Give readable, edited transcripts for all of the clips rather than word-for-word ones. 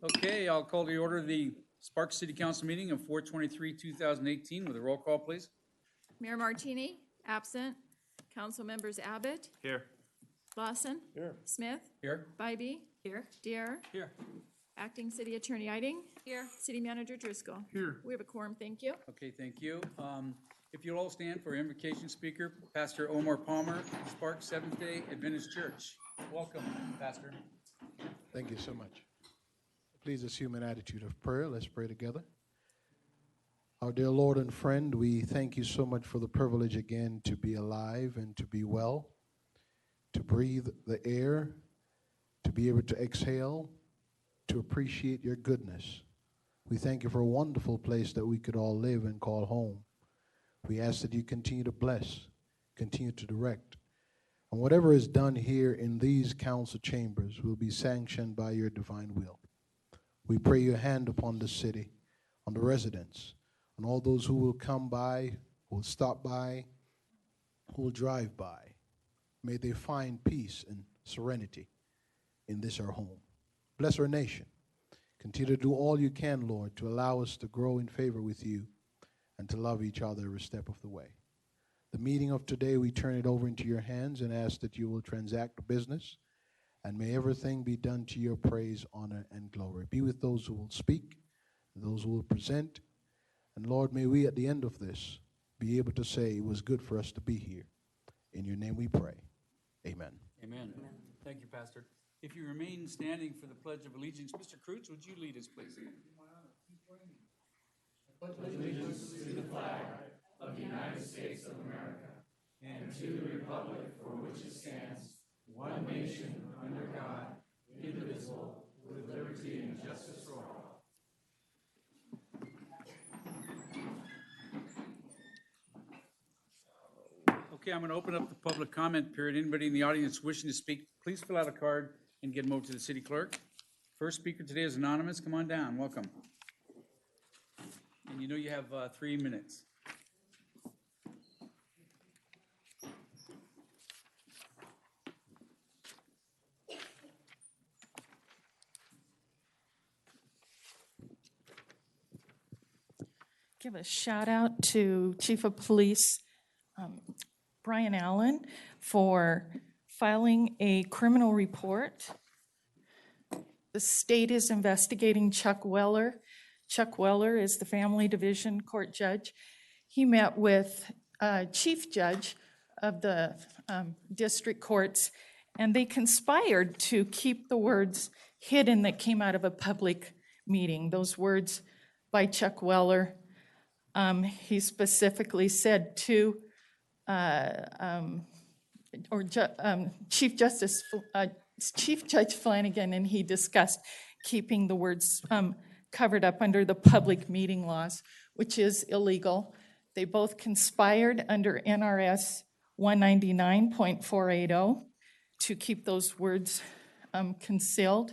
Okay, I'll call to order the Sparks City Council meeting of 4/23/2018 with a roll call, please. Mayor Martini, absent. Council members Abbott, Here. Lawson. Here. Smith, Here. Bybee. Here. Dare. Here. Acting City Attorney Iding. Here. City Manager Driscoll. Here. We have a quorum, thank you. Okay, thank you. If you'll all stand for invocation speaker, Pastor Omar Palmer, Sparks Seventh-day Adventist Church. Welcome, Pastor. Thank you so much. Please assume an attitude of prayer. Let's pray together. Our dear Lord and friend, we thank you so much for the privilege again to be alive and to be well, to breathe the air, to be able to exhale, to appreciate your goodness. We thank you for a wonderful place that we could all live and call home. We ask that you continue to bless, continue to direct. And whatever is done here in these council chambers will be sanctioned by your divine will. We pray your hand upon the city, on the residents, on all those who will come by, who will stop by, who will drive by. May they find peace and serenity in this our home. Bless our nation. Continue to do all you can, Lord, to allow us to grow in favor with you and to love each other every step of the way. The meeting of today, we turn it over into your hands and ask that you will transact the business, and may everything be done to your praise, honor, and glory. Be with those who will speak, and those who will present, and Lord, may we at the end of this be able to say it was good for us to be here. In your name we pray. Amen. Amen. Thank you, Pastor. If you remain standing for the Pledge of Allegiance, Mr. Kreutz, would you lead us, please? I pledge allegiance to the flag of the United States of America and to the republic for which it stands, one nation, under God, indivisible, with liberty and justice for all. Okay, I'm going to open up the public comment period. Anybody in the audience wishing to speak, please fill out a card and get them over to the city clerk. First speaker today is anonymous. Come on down. Welcome. And you know you have 3 minutes. Give a shout out to Chief of Police Brian Allen for filing a criminal report. The state is investigating Chuck Weller. Chuck Weller is the Family Division Court judge. He met with chief judge of the district courts, and they conspired to keep the words hidden that came out of a public meeting. Those words by Chuck Weller. He specifically said to Chief Judge Flanagan, and he discussed keeping the words covered up under the public meeting laws, which is illegal. They both conspired under NRS 199.480 to keep those words concealed.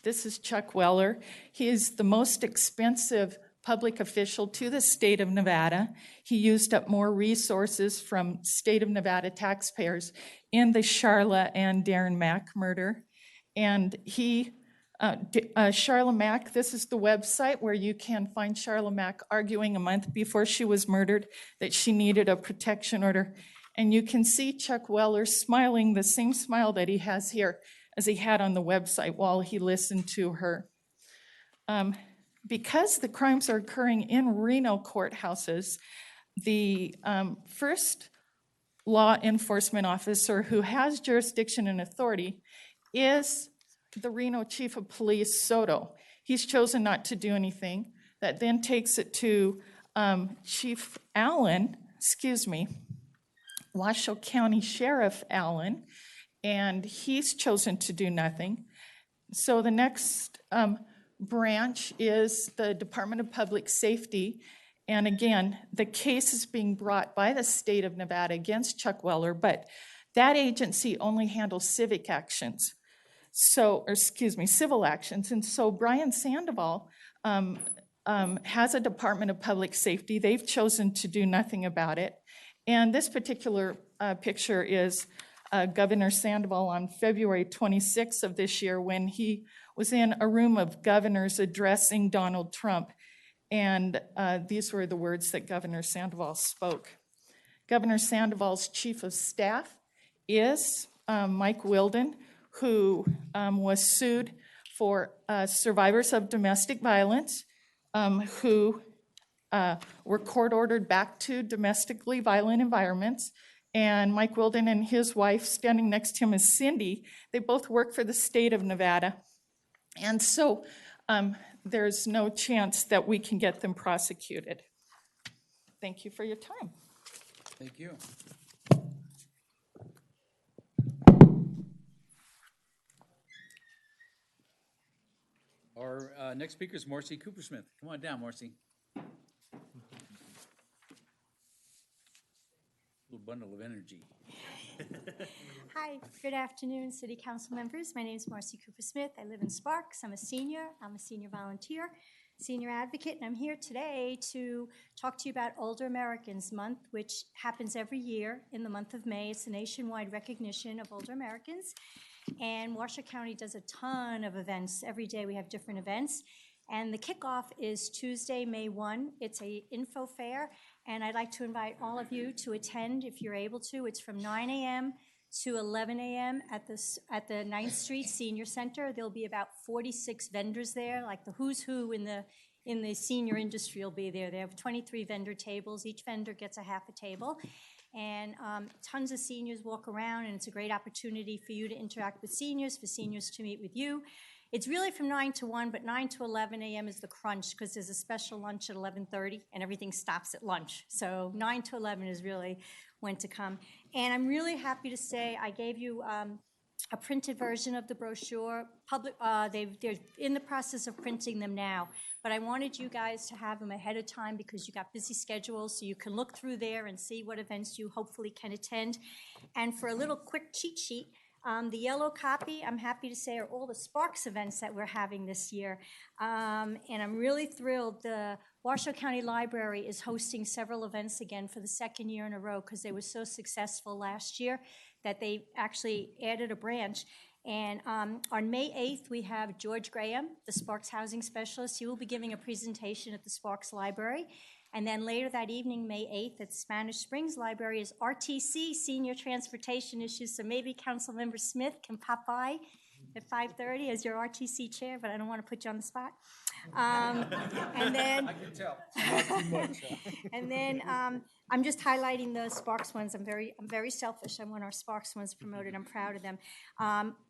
This is Chuck Weller. He is the most expensive public official to the state of Nevada. He used up more resources from state of Nevada taxpayers in the Charla and Darren Mack murder. And Charla Mack, this is the website where you can find Charla Mack arguing a month before she was murdered that she needed a protection order. And you can see Chuck Weller smiling, the same smile that he has here as he had on the website while he listened to her. Because the crimes are occurring in Reno courthouses, the first law enforcement officer who has jurisdiction and authority is the Reno Chief of Police, Soto. He's chosen not to do anything. That then takes it to Chief Allen, Washoe County Sheriff Allen, and he's chosen to do nothing. So the next branch is the Department of Public Safety. And again, the case is being brought by the state of Nevada against Chuck Weller, but that agency only handles civil actions. And so Brian Sandoval has a Department of Public Safety. They've chosen to do nothing about it. And this particular picture is Governor Sandoval on February 26th of this year when he was in a room of governors addressing Donald Trump. And these were the words that Governor Sandoval spoke. Governor Sandoval's chief of staff is Mike Wilden, who was sued for survivors of domestic violence who were court-ordered back to domestically violent environments. And Mike Wilden and his wife, standing next to him is Cindy, they both work for the state of Nevada. And so there's no chance that we can get them prosecuted. Thank you for your time. Thank you. Our next speaker is Marcy Coopersmith. Come on down, Marcy. Little bundle of energy. Hi, good afternoon, City Council members. My name is Marcy Coopersmith. I live in Sparks. I'm a senior volunteer, senior advocate, and I'm here today to talk to you about Older Americans Month, which happens every year in the month of May. It's a nationwide recognition of older Americans, and Washoe County does a ton of events. Every day we have different events, and the kickoff is Tuesday, May 1. It's a info fair, and I'd like to invite all of you to attend if you're able to. It's from 9 a.m. to 11 a.m. at the 9th Street Senior Center. There'll be about 46 vendors there, like the who's who in the senior industry will be there. They have 23 vendor tables. Each vendor gets a half a table. And tons of seniors walk around, and it's a great opportunity for you to interact with seniors, for seniors to meet with you. It's really from 9 to 1, but 9 to 11 a.m. is the crunch because there's a special lunch at 11:30 and everything stops at lunch. So 9 to 11 is really when to come. And I'm really happy to say I gave you a printed version of the brochure. They're in the process of printing them now, but I wanted you guys to have them ahead of time because you got busy schedules, so you can look through there and see what events you hopefully can attend. And for a little quick cheat sheet, the yellow copy, I'm happy to say, are all the Sparks events that we're having this year. And I'm really thrilled. The Washoe County Library is hosting several events again for the second year in a row because they were so successful last year that they actually added a branch. And on May 8th, we have George Graham, the Sparks Housing Specialist. He will be giving a presentation at the Sparks Library. And then later that evening, May 8th, at Spanish Springs Library is RTC, Senior Transportation Issues. So maybe Councilmember Smith can pop by at 5:30 as your RTC chair, but I don't want to put you on the spot. And then, I can tell. and then I'm just highlighting the Sparks ones. I'm very selfish. I want our Sparks ones promoted. I'm proud of them.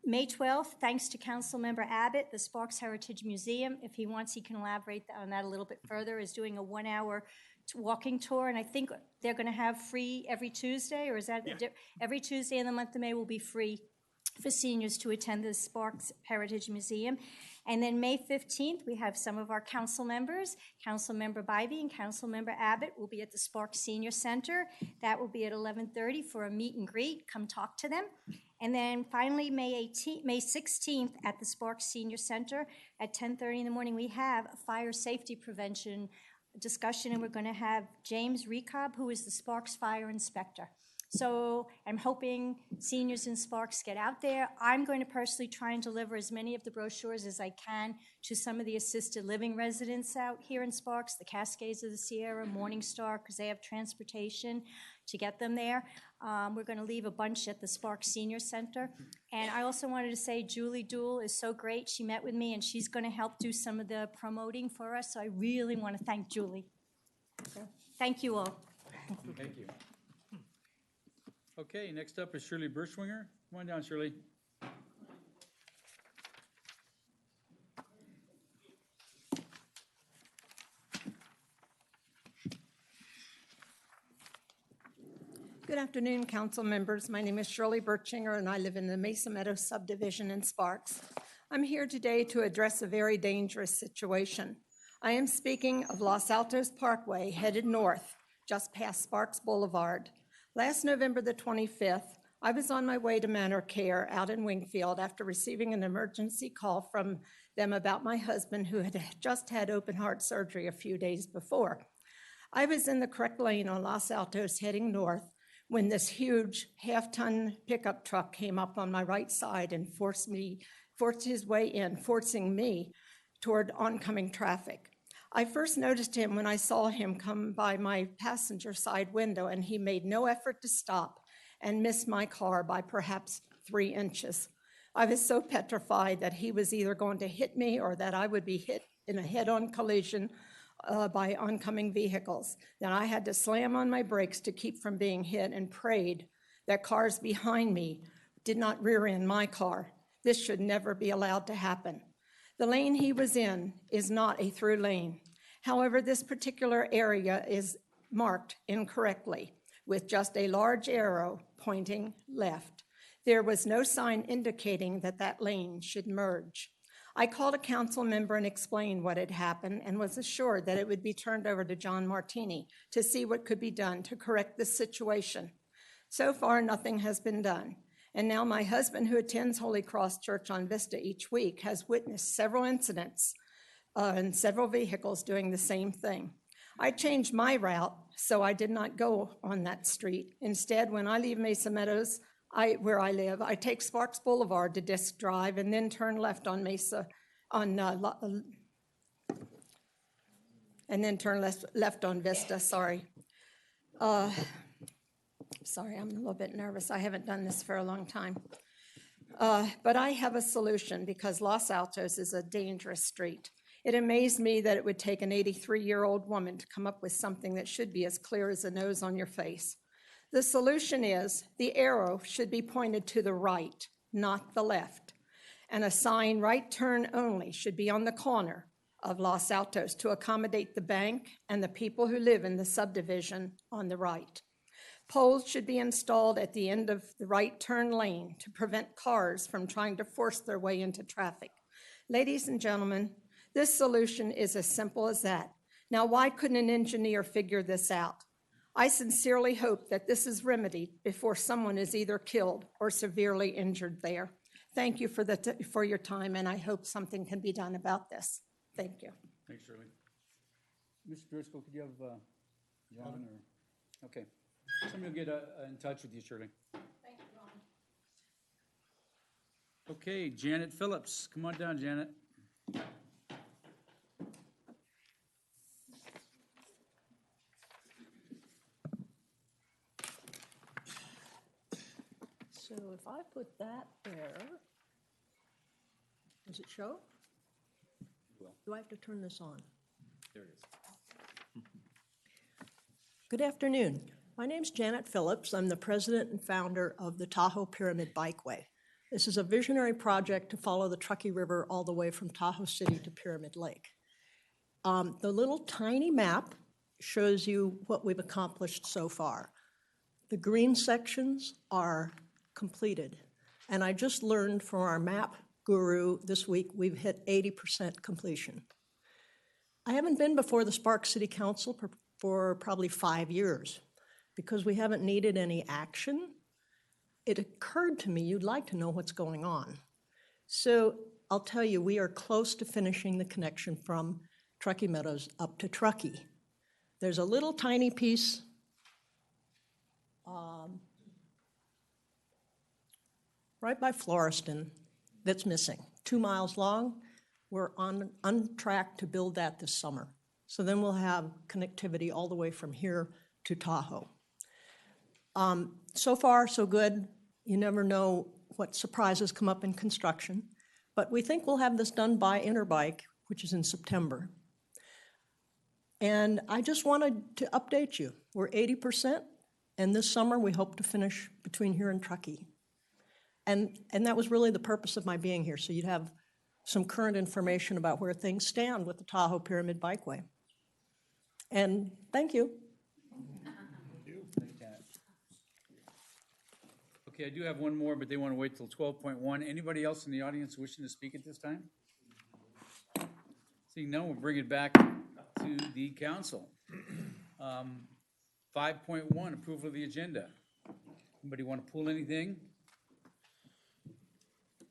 May 12th, thanks to Councilmember Abbott, the Sparks Heritage Museum, if he wants, he can elaborate on that a little bit further, is doing a 1-hour walking tour, and I think they're going to have free every Tuesday, or is that every Tuesday in the month of May will be free for seniors to attend the Sparks Heritage Museum. And then May 15th, we have some of our council members. Councilmember Bybee and Councilmember Abbott will be at the Sparks Senior Center. That will be at 11:30 for a meet and greet. Come talk to them. And then finally, May 16th at the Sparks Senior Center at 10:30 in the morning, we have a fire safety prevention discussion, and we're going to have James Recob, who is the Sparks Fire Inspector. So I'm hoping seniors in Sparks get out there. I'm going to personally try and deliver as many of the brochures as I can to some of the assisted living residents out here in Sparks, the Cascades of the Sierra, Morningstar, because they have transportation to get them there. We're going to leave a bunch at the Sparks Senior Center. And I also wanted to say Julie Dool is so great. She met with me, and she's going to help do some of the promoting for us. So I really want to thank Julie. So, thank you all. Thank you. Okay, next up is Shirley Birchwinger. Come on down, Shirley. Good afternoon, council members. My name is Shirley Birchinger, and I live in the Mesa Meadows subdivision in Sparks. I'm here today to address a very dangerous situation. I am speaking of Los Altos Parkway headed north, just past Sparks Boulevard. Last November the 25th, I was on my way to Manor Care out in Wingfield after receiving an emergency call from them about my husband who had just had open heart surgery a few days before. I was in the correct lane on Los Altos heading north when this huge half-ton pickup truck came up on my right side and forced his way in, forcing me toward oncoming traffic. I first noticed him when I saw him come by my passenger side window, and he made no effort to stop and missed my car by perhaps 3 inches. I was so petrified that he was either going to hit me or that I would be hit in a head-on collision by oncoming vehicles. Then I had to slam on my brakes to keep from being hit and prayed that cars behind me did not rear end my car. This should never be allowed to happen. The lane he was in is not a through lane. However, this particular area is marked incorrectly with just a large arrow pointing left. There was no sign indicating that that lane should merge. I called a council member and explained what had happened and was assured that it would be turned over to John Martini to see what could be done to correct this situation. So far, nothing has been done. And now my husband, who attends Holy Cross Church on Vista each week, has witnessed several incidents and several vehicles doing the same thing. I changed my route, so I did not go on that street. Instead, when I leave Mesa Meadows, where I live, I take Sparks Boulevard to Disc Drive and then turn left on Mesa, and then turn left on Vista, sorry. Sorry, I'm a little bit nervous. I haven't done this for a long time. But I have a solution because Los Altos is a dangerous street. It amazed me that it would take an 83-year-old woman to come up with something that should be as clear as a nose on your face. The solution is the arrow should be pointed to the right, not the left. And a sign, right turn only, should be on the corner of Los Altos to accommodate the bank and the people who live in the subdivision on the right. Poles should be installed at the end of the right turn lane to prevent cars from trying to force their way into traffic. Ladies and gentlemen, this solution is as simple as that. Now, why couldn't an engineer figure this out? I sincerely hope that this is remedied before someone is either killed or severely injured there. Thank you for your time, and I hope something can be done about this. Thank you. Thanks, Shirley. Mr. Driscoll, could you have John or, okay. Somebody will get in touch with you, Shirley. Thank you, Ron. Okay, Janet Phillips, come on down, Janet. So if I put that there, does it show? Do I have to turn this on? There it is. Good afternoon. My name's Janet Phillips. I'm the president and founder of the Tahoe Pyramid Bikeway. This is a visionary project to follow the Truckee River all the way from Tahoe City to Pyramid Lake. The little tiny map shows you what we've accomplished so far. The green sections are completed. And I just learned from our map guru this week, we've hit 80% completion. I haven't been before the Sparks City Council for probably 5 years because we haven't needed any action. It occurred to me you'd like to know what's going on. So I'll tell you, we are close to finishing the connection from Truckee Meadows up to Truckee. There's a little tiny piece right by Floreston that's missing, 2 miles long. We're on track to build that this summer. So then we'll have connectivity all the way from here to Tahoe. So far, so good. You never know what surprises come up in construction, but we think we'll have this done by Interbike, which is in September. And I just wanted to update you. We're 80%, and this summer we hope to finish between here and Truckee. And that was really the purpose of my being here, so you'd have some current information about where things stand with the Tahoe Pyramid Bikeway. And thank you. Thanks, Janet. Okay, I do have one more, but they want to wait till 12.1. Anybody else in the audience wishing to speak at this time? Seeing none, we'll bring it back to the council. 5.1, approval of the agenda. Anybody want to pull anything?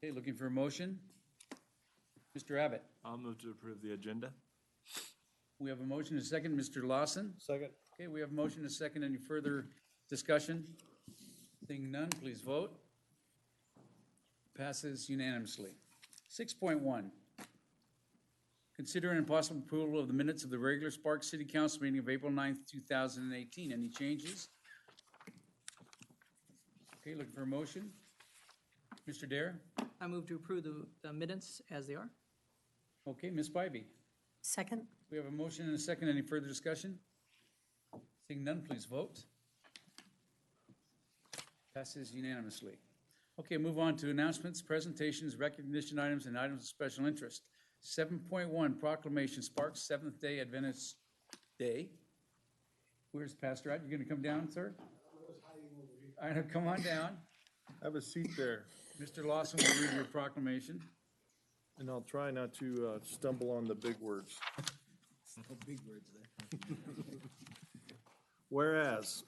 Okay, looking for a motion. Mr. Abbott. I'll move to approve the agenda. We have a motion and a second. Mr. Lawson? Second. Okay, we have a motion and a second. Any further Discussion? Seeing none, please vote. Passes unanimously. 6.1, consider an possible approval of the minutes of the regular Sparks City Council meeting of April 9th, 2018. Any changes? Okay, looking for a motion. Mr. Dare? I move to approve the minutes as they are. Okay, Ms. Bybee? Second. We have a motion and a second. Any further discussion? Seeing none, please vote. Passes unanimously. Okay, move on to announcements, presentations, recognition items, and items of special interest. 7.1, proclamation, Sparks Seventh Day Adventist Day. Where's Pastor Ed? You gonna come down, sir? I know, come on down. Have a seat there, Mr. Lawson will read your proclamation. and I'll try not to stumble on the big words. Big words there. Whereas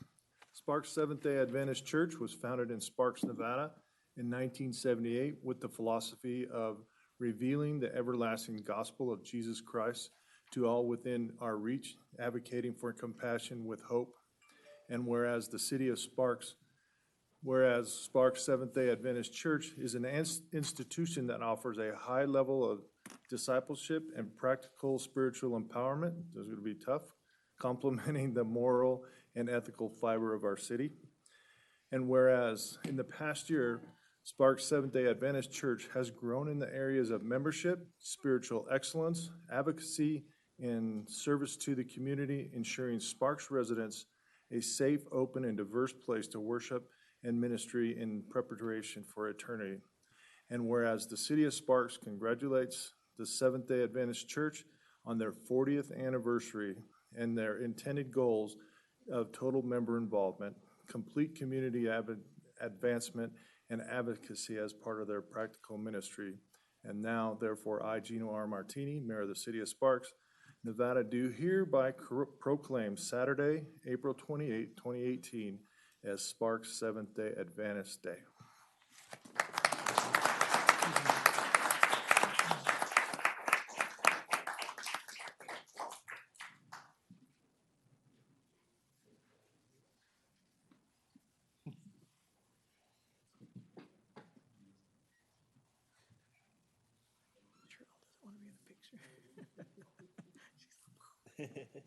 Sparks Seventh-day Adventist Church was founded in Sparks, Nevada in 1978 with the philosophy of revealing the everlasting gospel of Jesus Christ to all within our reach, advocating for compassion with hope. And whereas the city of Sparks, whereas Sparks Seventh-day Adventist Church is an institution that offers a high level of discipleship and practical spiritual empowerment, this is going to be tough, complementing the moral and ethical fiber of our city. And whereas in the past year, Sparks Seventh-day Adventist Church has grown in the areas of membership, spiritual excellence, advocacy, and service to the community, ensuring Sparks residents a safe, open, and diverse place to worship and ministry in preparation for eternity. And whereas the city of Sparks congratulates the Seventh-day Adventist Church on their 40th anniversary and their intended goals of total member involvement, complete community advancement, and advocacy as part of their practical ministry. And now, therefore, I, Gino R. Martini, Mayor of the City of Sparks, Nevada, do hereby proclaim Saturday, April 28, 2018, as Sparks Seventh-day Adventist Day.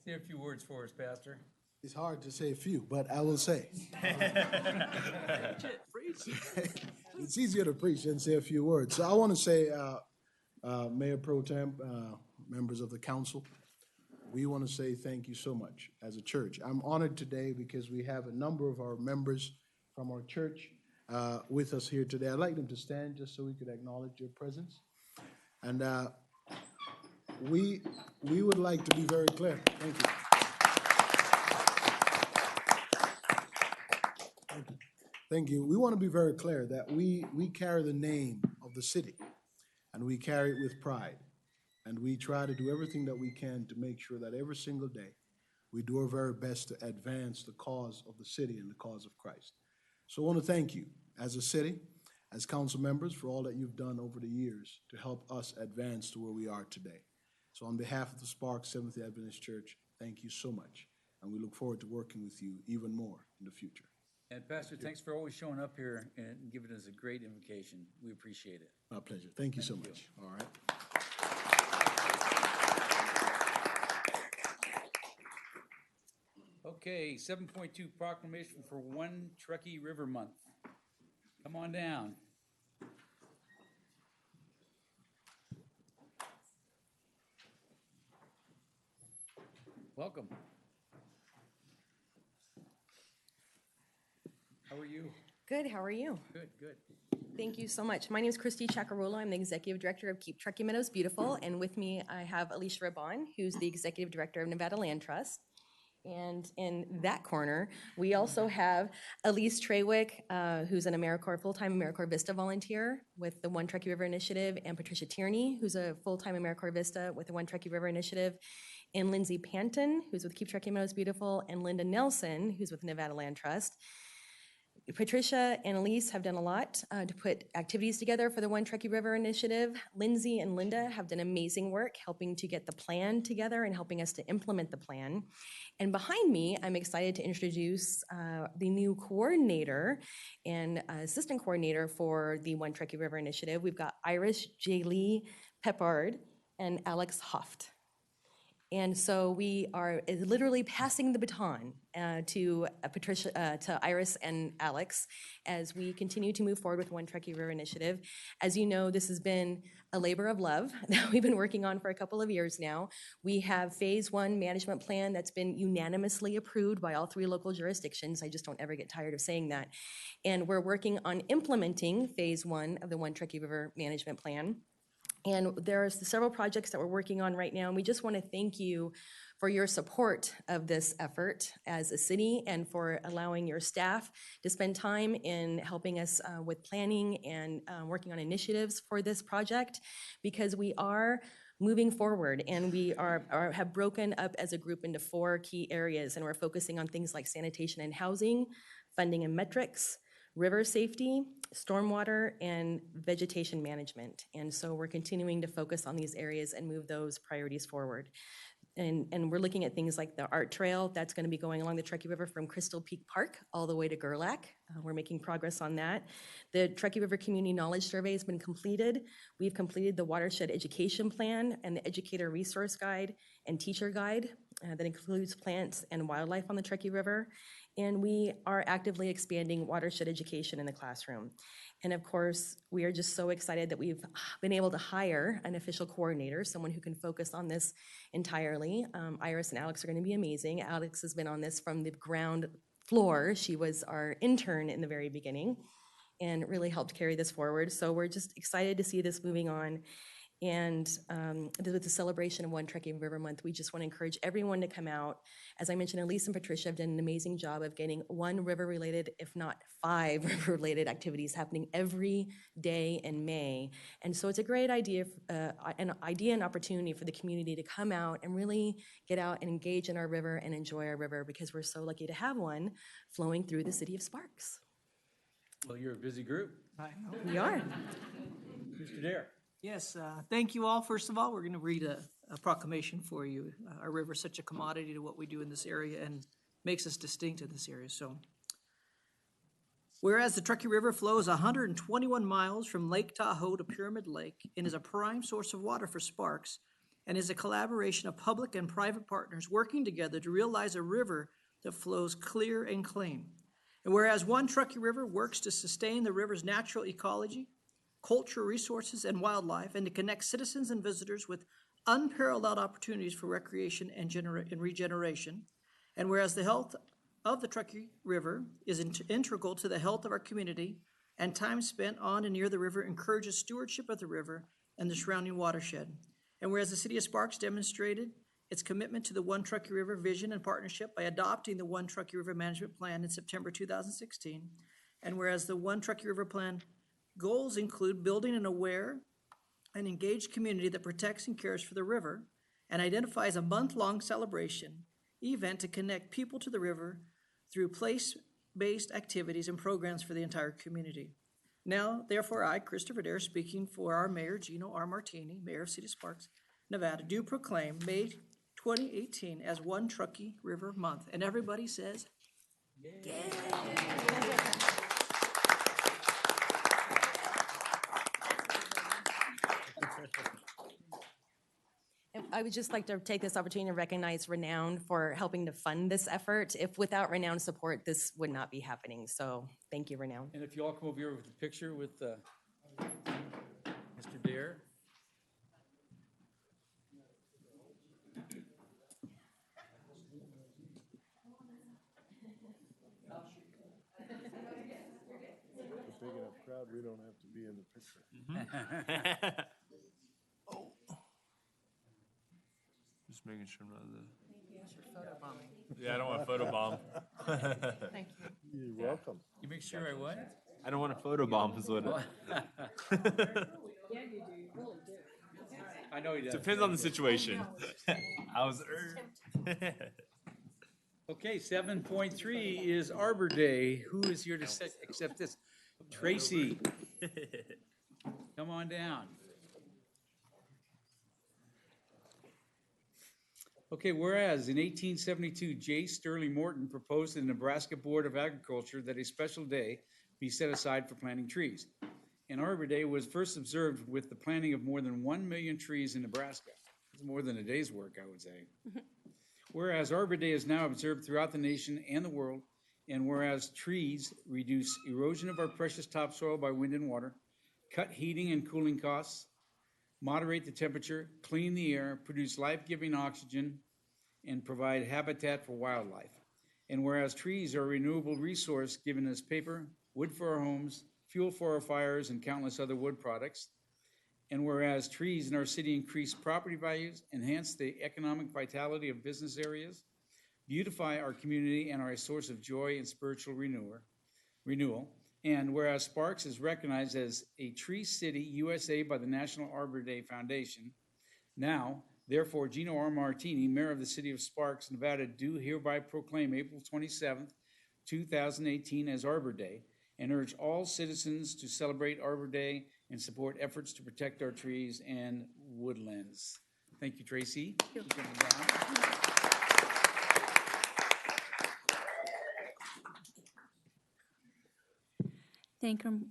Say a few words for us, Pastor. It's hard to say a few, but I will say. It's easier to preach than say a few words. So I want to say, Mayor Pro Tem, members of the council, we want to say thank you so much as a church. I'm honored today because we have a number of our members from our church with us here today. I'd like them to stand just so we could acknowledge your presence. And we would like to be very clear. Thank you. Thank you. We want to be very clear that we carry the name of the city, and we carry it with pride. And we try to do everything that we can to make sure that every single day we do our very best to advance the cause of the city and the cause of Christ. So I want to thank you as a city, as council members, for all that you've done over the years to help us advance to where we are today. So on behalf of the Sparks Seventh-day Adventist Church, thank you so much. And we look forward to working with you even more in the future. And Pastor, thanks for always showing up here and giving us a great invocation. We appreciate it. My pleasure. Thank you so much. All right. Okay, 7.2, proclamation for One Truckee River Month. Come on down. Welcome. How are you? Good, how are you? Good, good. Thank you so much. My name is Christy Chacarolo. I'm the Executive Director of Keep Truckee Meadows Beautiful, and with me I have Alicia Rabon, who's the Executive Director of Nevada Land Trust. And in that corner, we also have Elise Trawick, who's an AmeriCorps, full-time AmeriCorps Vista volunteer with the One Truckee River Initiative, and Patricia Tierney, who's a full-time AmeriCorps Vista with the One Truckee River Initiative, and Lindsay Panton, who's with Keep Truckee Meadows Beautiful, and Linda Nelson, who's with Nevada Land Trust. Patricia and Elise have done a lot to put activities together for the One Truckee River Initiative. Lindsay and Linda have done amazing work helping to get the plan together and helping us to implement the plan. And behind me, I'm excited to introduce the new coordinator and assistant coordinator for the One Truckee River Initiative. We've got Iris J. Lee Peppard and Alex Hoft. And so we are literally passing the baton to Patricia, to Iris and Alex as we continue to move forward with One Truckee River Initiative. As you know, this has been a labor of love that we've been working on for a couple of years now. We have Phase 1 management plan that's been unanimously approved by all 3 local jurisdictions. I just don't ever get tired of saying that. And we're working on implementing Phase 1 of the One Truckee River management plan. And there's several projects that we're working on right now, and we just want to thank you for your support of this effort as a city and for allowing your staff to spend time in helping us with planning and working on initiatives for this project, because we are moving forward and we have broken up as a group into 4 key areas, and we're focusing on things like sanitation and housing, funding and metrics, river safety, stormwater, and vegetation management. And so we're continuing to focus on these areas and move those priorities forward. And we're looking at things like the art trail that's going to be going along the Truckee River from Crystal Peak Park all the way to Gerlach. We're making progress on that. The Truckee River Community Knowledge Survey has been completed. We've completed the Watershed Education Plan and the Educator Resource Guide and Teacher Guide that includes plants and wildlife on the Truckee River. And we are actively expanding watershed education in the classroom. And of course, we are just so excited that we've been able to hire an official coordinator, someone who can focus on this entirely. Iris and Alex are going to be amazing. Alex has been on this from the ground floor. She was our intern in the very beginning and really helped carry this forward. So we're just excited to see this moving on. And with the celebration of One Truckee River Month, we just want to encourage everyone to come out. As I mentioned, Elise and Patricia have done an amazing job of getting 1 river-related, if not 5 river-related activities happening every day in May. And so it's a great idea, and opportunity for the community to come out and really get out and engage in our river and enjoy our river, because we're so lucky to have one flowing through the city of Sparks. Well, you're a busy group. I know. We are. Mr. Dare. Yes, thank you all. First of all, we're going to read a proclamation for you. Our river is such a commodity to what we do in this area and makes us distinct in this area. So, whereas the Truckee River flows 121 miles from Lake Tahoe to Pyramid Lake and is a prime source of water for Sparks, and is a collaboration of public and private partners working together to realize a river that flows clear and clean. And whereas One Truckee River works to sustain the river's natural ecology, cultural resources, and wildlife, and to connect citizens and visitors with unparalleled opportunities for recreation and regeneration. And whereas the health of the Truckee River is integral to the health of our community, and time spent on and near the river encourages stewardship of the river and the surrounding watershed. And whereas the City of Sparks demonstrated its commitment to the One Truckee River vision and partnership by adopting the One Truckee River Management Plan in September 2016, and whereas the One Truckee River Plan goals include building an aware and engaged community that protects and cares for the river, and identifies a month-long celebration event to connect people to the river through place-based activities and programs for the entire community. Now, therefore, I, Christopher Dare, speaking for our Mayor, Gino R. Martini, Mayor of City of Sparks, Nevada, do proclaim May 2018 as One Truckee River Month. And everybody says, yay! I would just like to take this opportunity to recognize Renown for helping to fund this effort. If without Renown support, this would not be happening. So thank you, Renown. And if you all come over here with a picture with Mr. Dare. Big enough crowd, we don't have to be in the picture. Just making sure I'm not the. Yeah, I don't want a photo bomb. Thank you. You're welcome. You make sure I what? I don't want a photo bomb is what it. I know he does. Depends on the situation. I was. Okay, 7.3 is Arbor Day. Who is here to accept this? Tracy. Come on down. Okay, whereas in 1872, J. Sterling Morton proposed to the Nebraska Board of Agriculture that a special day be set aside for planting trees. And Arbor Day was first observed with the planting of more than 1 million trees in Nebraska. It's more than a day's work, I would say. Whereas Arbor Day is now observed throughout the nation and the world, and whereas trees reduce erosion of our precious topsoil by wind and water, cut heating and cooling costs, moderate the temperature, clean the air, produce life-giving oxygen, and provide habitat for wildlife. And whereas trees are a renewable resource giving us paper, wood for our homes, fuel for our fires, and countless other wood products. And whereas trees in our city increase property values, enhance the economic vitality of business areas, beautify our community, and are a source of joy and spiritual renewal. And whereas Sparks is recognized as a Tree City USA by the National Arbor Day Foundation, now, therefore, Gino R. Martini, Mayor of the City of Sparks, Nevada, do hereby proclaim April 27th, 2018 as Arbor Day, and urge all citizens to celebrate Arbor Day and support efforts to protect our trees and woodlands. Thank you, Tracy. Keep coming down.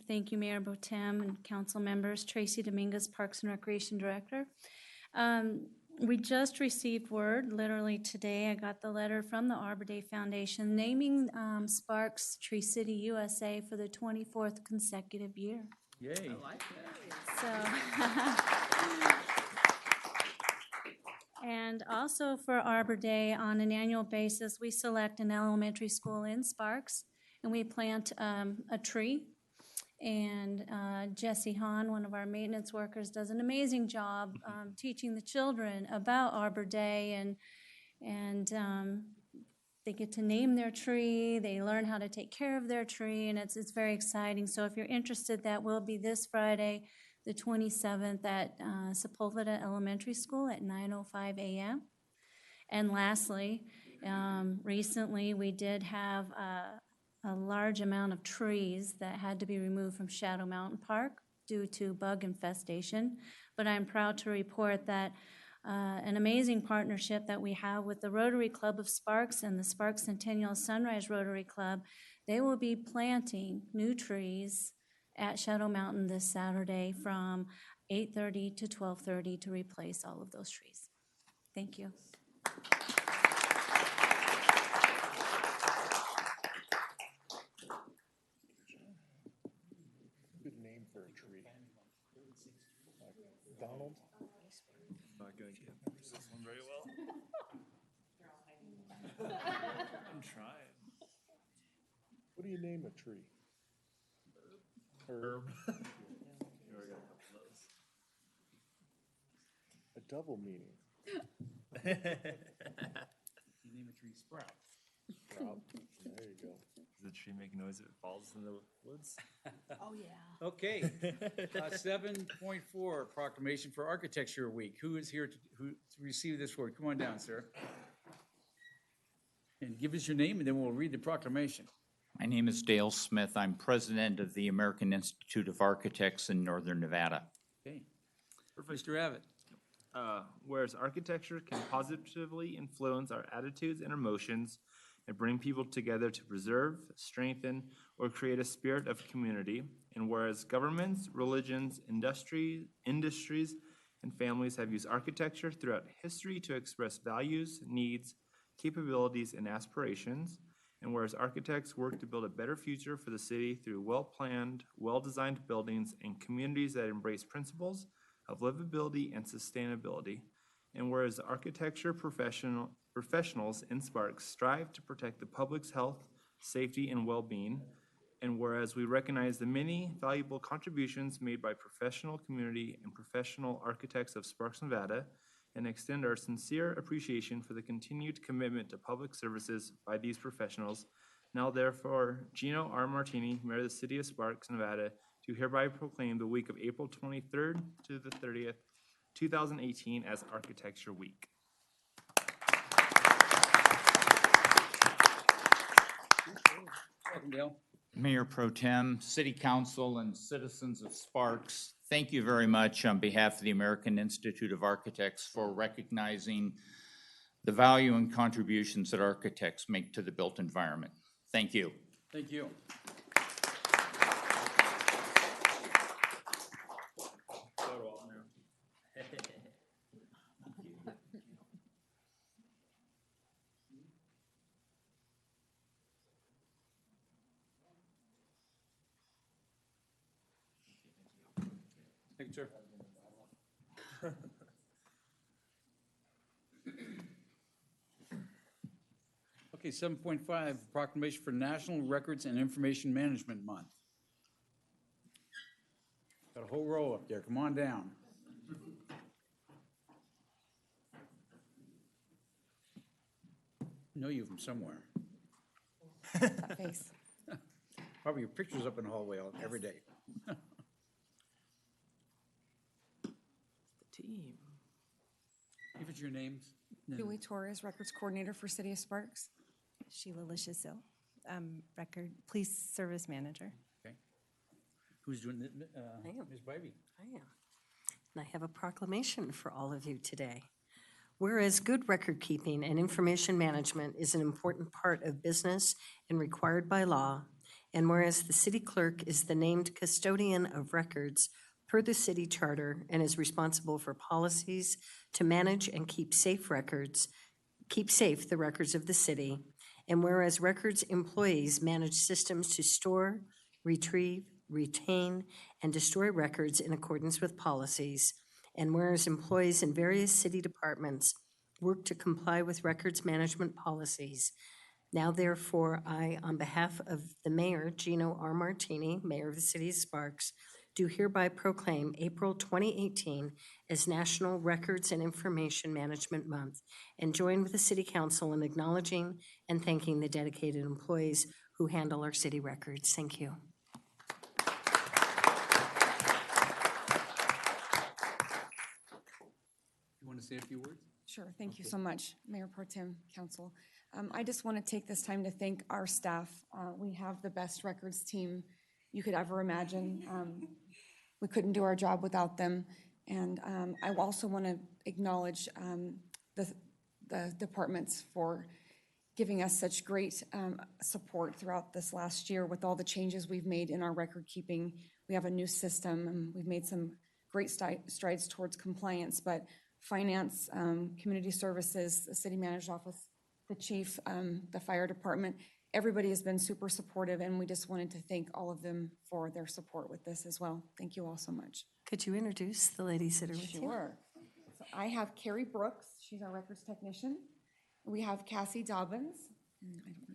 Thank you, Mayor Botem and council members. Tracy Dominguez, Parks and Recreation Director. We just received word, literally today, I got the letter from the Arbor Day Foundation naming Sparks Tree City USA for the 24th consecutive year. Yay. I like that. So, and also for Arbor Day, on an annual basis, we select an elementary school in Sparks, and we plant a tree. And Jesse Hahn, one of our maintenance workers, does an amazing job teaching the children about Arbor Day, and they get to name their tree, they learn how to take care of their tree, and it's very exciting. So if you're interested, that will be this Friday, the 27th, at Sepulveda Elementary School at 9:05 a.m. And lastly, recently we did have a large amount of trees that had to be removed from Shadow Mountain Park due to bug infestation. But I'm proud to report that an amazing partnership that we have with the Rotary Club of Sparks and the Sparks Centennial Sunrise Rotary Club, they will be planting new trees at Shadow Mountain this Saturday from 8:30 to 12:30 to replace all of those trees. Thank you. Donald? Not gonna get this one very well. I'm trying. What do you name a tree? Herb. You already got a couple of those. A double meaning. You name a tree Sprout. Sprout. There you go. Does the tree make noise if it falls in the woods? Oh, yeah. Okay, 7.4, proclamation for Architecture Week. Who is here to receive this word? Come on down, sir. And give us your name, and then we'll read the proclamation. My name is Dale Smith. I'm president of the American Institute of Architects in Northern Nevada. Okay. Mr. Abbott. Whereas architecture can positively influence our attitudes and emotions and bring people together to preserve, strengthen, or create a spirit of community, and whereas governments, religions, industries, and families have used architecture throughout history to express values, needs, capabilities, and aspirations, and whereas architects work to build a better future for the city through well-planned, well-designed buildings and communities that embrace principles of livability and sustainability, and whereas architecture professionals in Sparks strive to protect the public's health, safety, and well-being, and whereas we recognize the many valuable contributions made by professional community and professional architects of Sparks, Nevada, and extend our sincere appreciation for the continued commitment to public services by these professionals, now therefore, Gino R. Martini, Mayor of the City of Sparks, Nevada, do hereby proclaim the week of April 23rd to the 30th, 2018 as Architecture Week. Second, Dale. Mayor Pro Tem, City Council, and citizens of Sparks, thank you very much on behalf of the American Institute of Architects for recognizing the value and contributions that architects make to the built environment. Thank you. Thank you. Photo op now. Thank you, sir. Okay, 7.5, proclamation for National Records and Information Management Month. Got a whole row up there. Come on down. Know you from somewhere. That face. Probably your picture's up in the hallway every day. Team. Give us your names. Julie Torres, Records Coordinator for City of Sparks. Sheila Licious-Sill, Record Police Service Manager. Okay. Who's doing it? I am. Ms. Bybee. I am. And I have a proclamation for all of you today. Whereas good record keeping and information management is an important part of business and required by law, and whereas the city clerk is the named custodian of records per the city charter and is responsible for policies to manage and keep safe the records of the city, and whereas records employees manage systems to store, retrieve, retain, and destroy records in accordance with policies, and whereas employees in various city departments work to comply with records management policies, now therefore I, on behalf of the Mayor, Gino R. Martini, Mayor of the City of Sparks, do hereby proclaim April 2018 as National Records and Information Management Month, and join with the City Council in acknowledging and thanking the dedicated employees who handle our city records. Thank you. You want to say a few words? Sure, thank you so much, Mayor Pro Tem, Council. I just want to take this time to thank our staff. We have the best records team you could ever imagine. We couldn't do our job without them. And I also want to acknowledge the departments for giving us such great support throughout this last year with all the changes we've made in our record keeping. We have a new system, and we've made some great strides towards compliance, but finance, community services, the city manager's office, the chief, the fire department, everybody has been super supportive, and we just wanted to thank all of them for their support with this as well. Thank you all so much. Could you introduce the ladies that are with you? Sure. So I have Carrie Brooks. She's our records technician. We have Cassie Dobbins.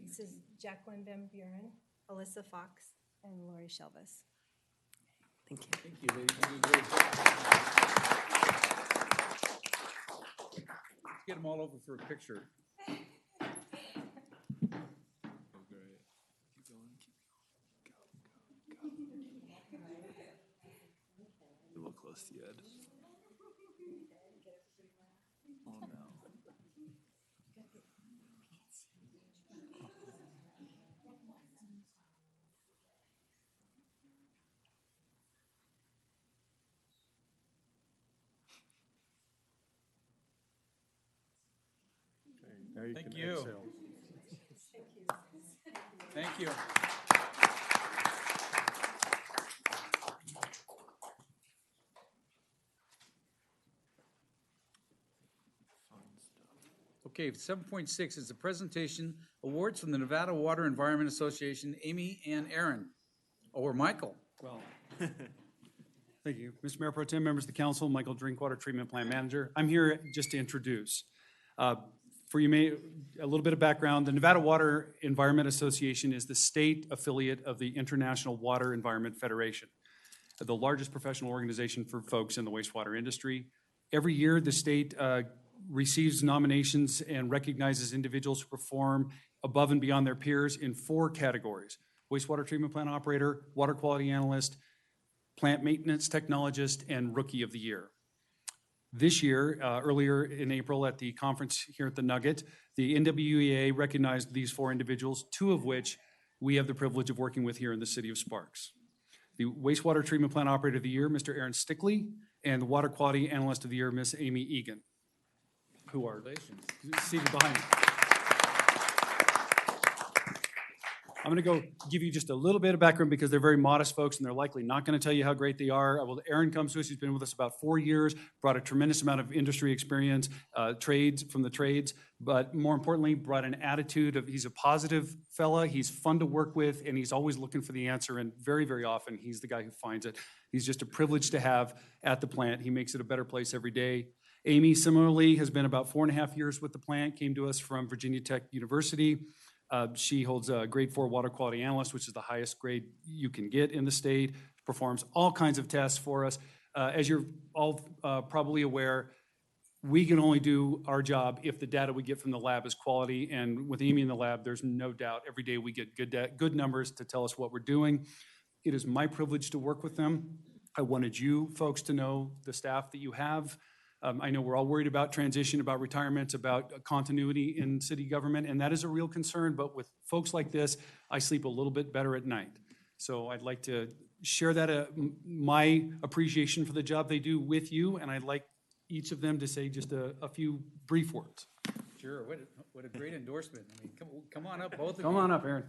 This is Jacqueline Van Buren, Alyssa Fox, and Lori Shelvis. Thank you. Thank you, ladies. You did a great job. Let's get them all over for a picture. A little close to you, Ed. Oh, no. Now you Thank can you. exhale. Thank you. Okay, 7.6 is the presentation, awards from the Nevada Water Environment Association, Amy and Aaron, or Michael. Well, thank you. Mr. Mayor Pro Tem, members of the council, Michael Drinkwater, Treatment Plant Manager. I'm here just to introduce. For you, a little bit of background, the Nevada Water Environment Association is the state affiliate of the International Water Environment Federation, the largest professional organization for folks in the wastewater industry. Every year, the state receives nominations and recognizes individuals who perform above and beyond their peers in 4 categories: wastewater treatment plant operator, water quality analyst, plant maintenance technologist, and rookie of the year. This year, earlier in April at the conference here at the Nugget, the NWEA recognized these 4 individuals, 2 of which we have the privilege of working with here in the city of Sparks. The wastewater treatment plant operator of the year, Mr. Aaron Stickley, and the water quality analyst of the year, Ms. Amy Egan, who are seated behind me. I'm going to go give you just a little bit of background because they're very modest folks and they're likely not going to tell you how great they are. Well, Aaron comes to us. He's been with us about 4 years, brought a tremendous amount of industry experience, trades, but more importantly, brought an attitude of he's a positive fella. He's fun to work with, and he's always looking for the answer. And very, very often, he's the guy who finds it. He's just a privilege to have at the plant. He makes it a better place every day. Amy, similarly, has been about 4.5 years with the plant, came to us from Virginia Tech University. She holds a grade 4 water quality analyst, which is the highest grade you can get in the state, performs all kinds of tests for us. As you're all probably aware, we can only do our job if the data we get from the lab is quality. And with Amy in the lab, there's no doubt every day we get good numbers to tell us what we're doing. It is my privilege to work with them. I wanted you folks to know the staff that you have. I know we're all worried about transition, about retirements, about continuity in city government, and that is a real concern. But with folks like this, I sleep a little bit better at night. So I'd like to share that, my appreciation for the job they do with you, and I'd like each of them to say just a few brief words. Sure, what a great endorsement. I mean, come on up, both of you. Come on up, Aaron.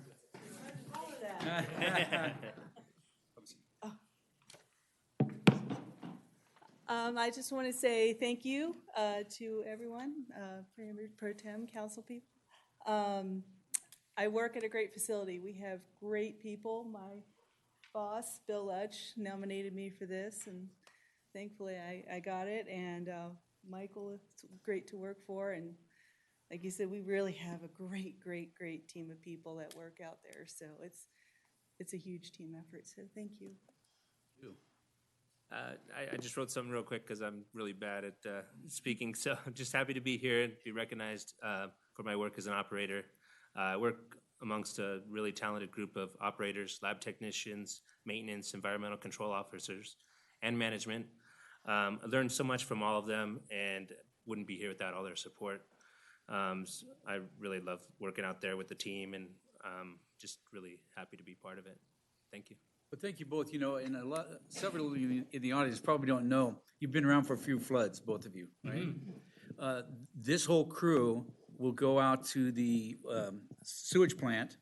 I just want to say thank you to everyone, Premier Pro Tem, council people. I work at a great facility. We have great people. My boss, Bill Lutch, nominated me for this, and thankfully I got it. And Michael, it's great to work for. And like you said, we really have a great team of people that work out there. So it's a huge team effort. So thank you. I just wrote something real quick because I'm really bad at speaking. So just happy to be here and be recognized for my work as an operator. I work amongst a really talented group of operators, lab technicians, maintenance, environmental control officers, and management. I learned so much from all of them and wouldn't be here without all their support. So I really love working out there with the team and just really happy to be part of it. Thank you. Well, thank you both. You know, and several of you in the audience probably don't know, you've been around for a few floods, both of you, right? Mm-hmm. This whole crew will go out to the sewage plant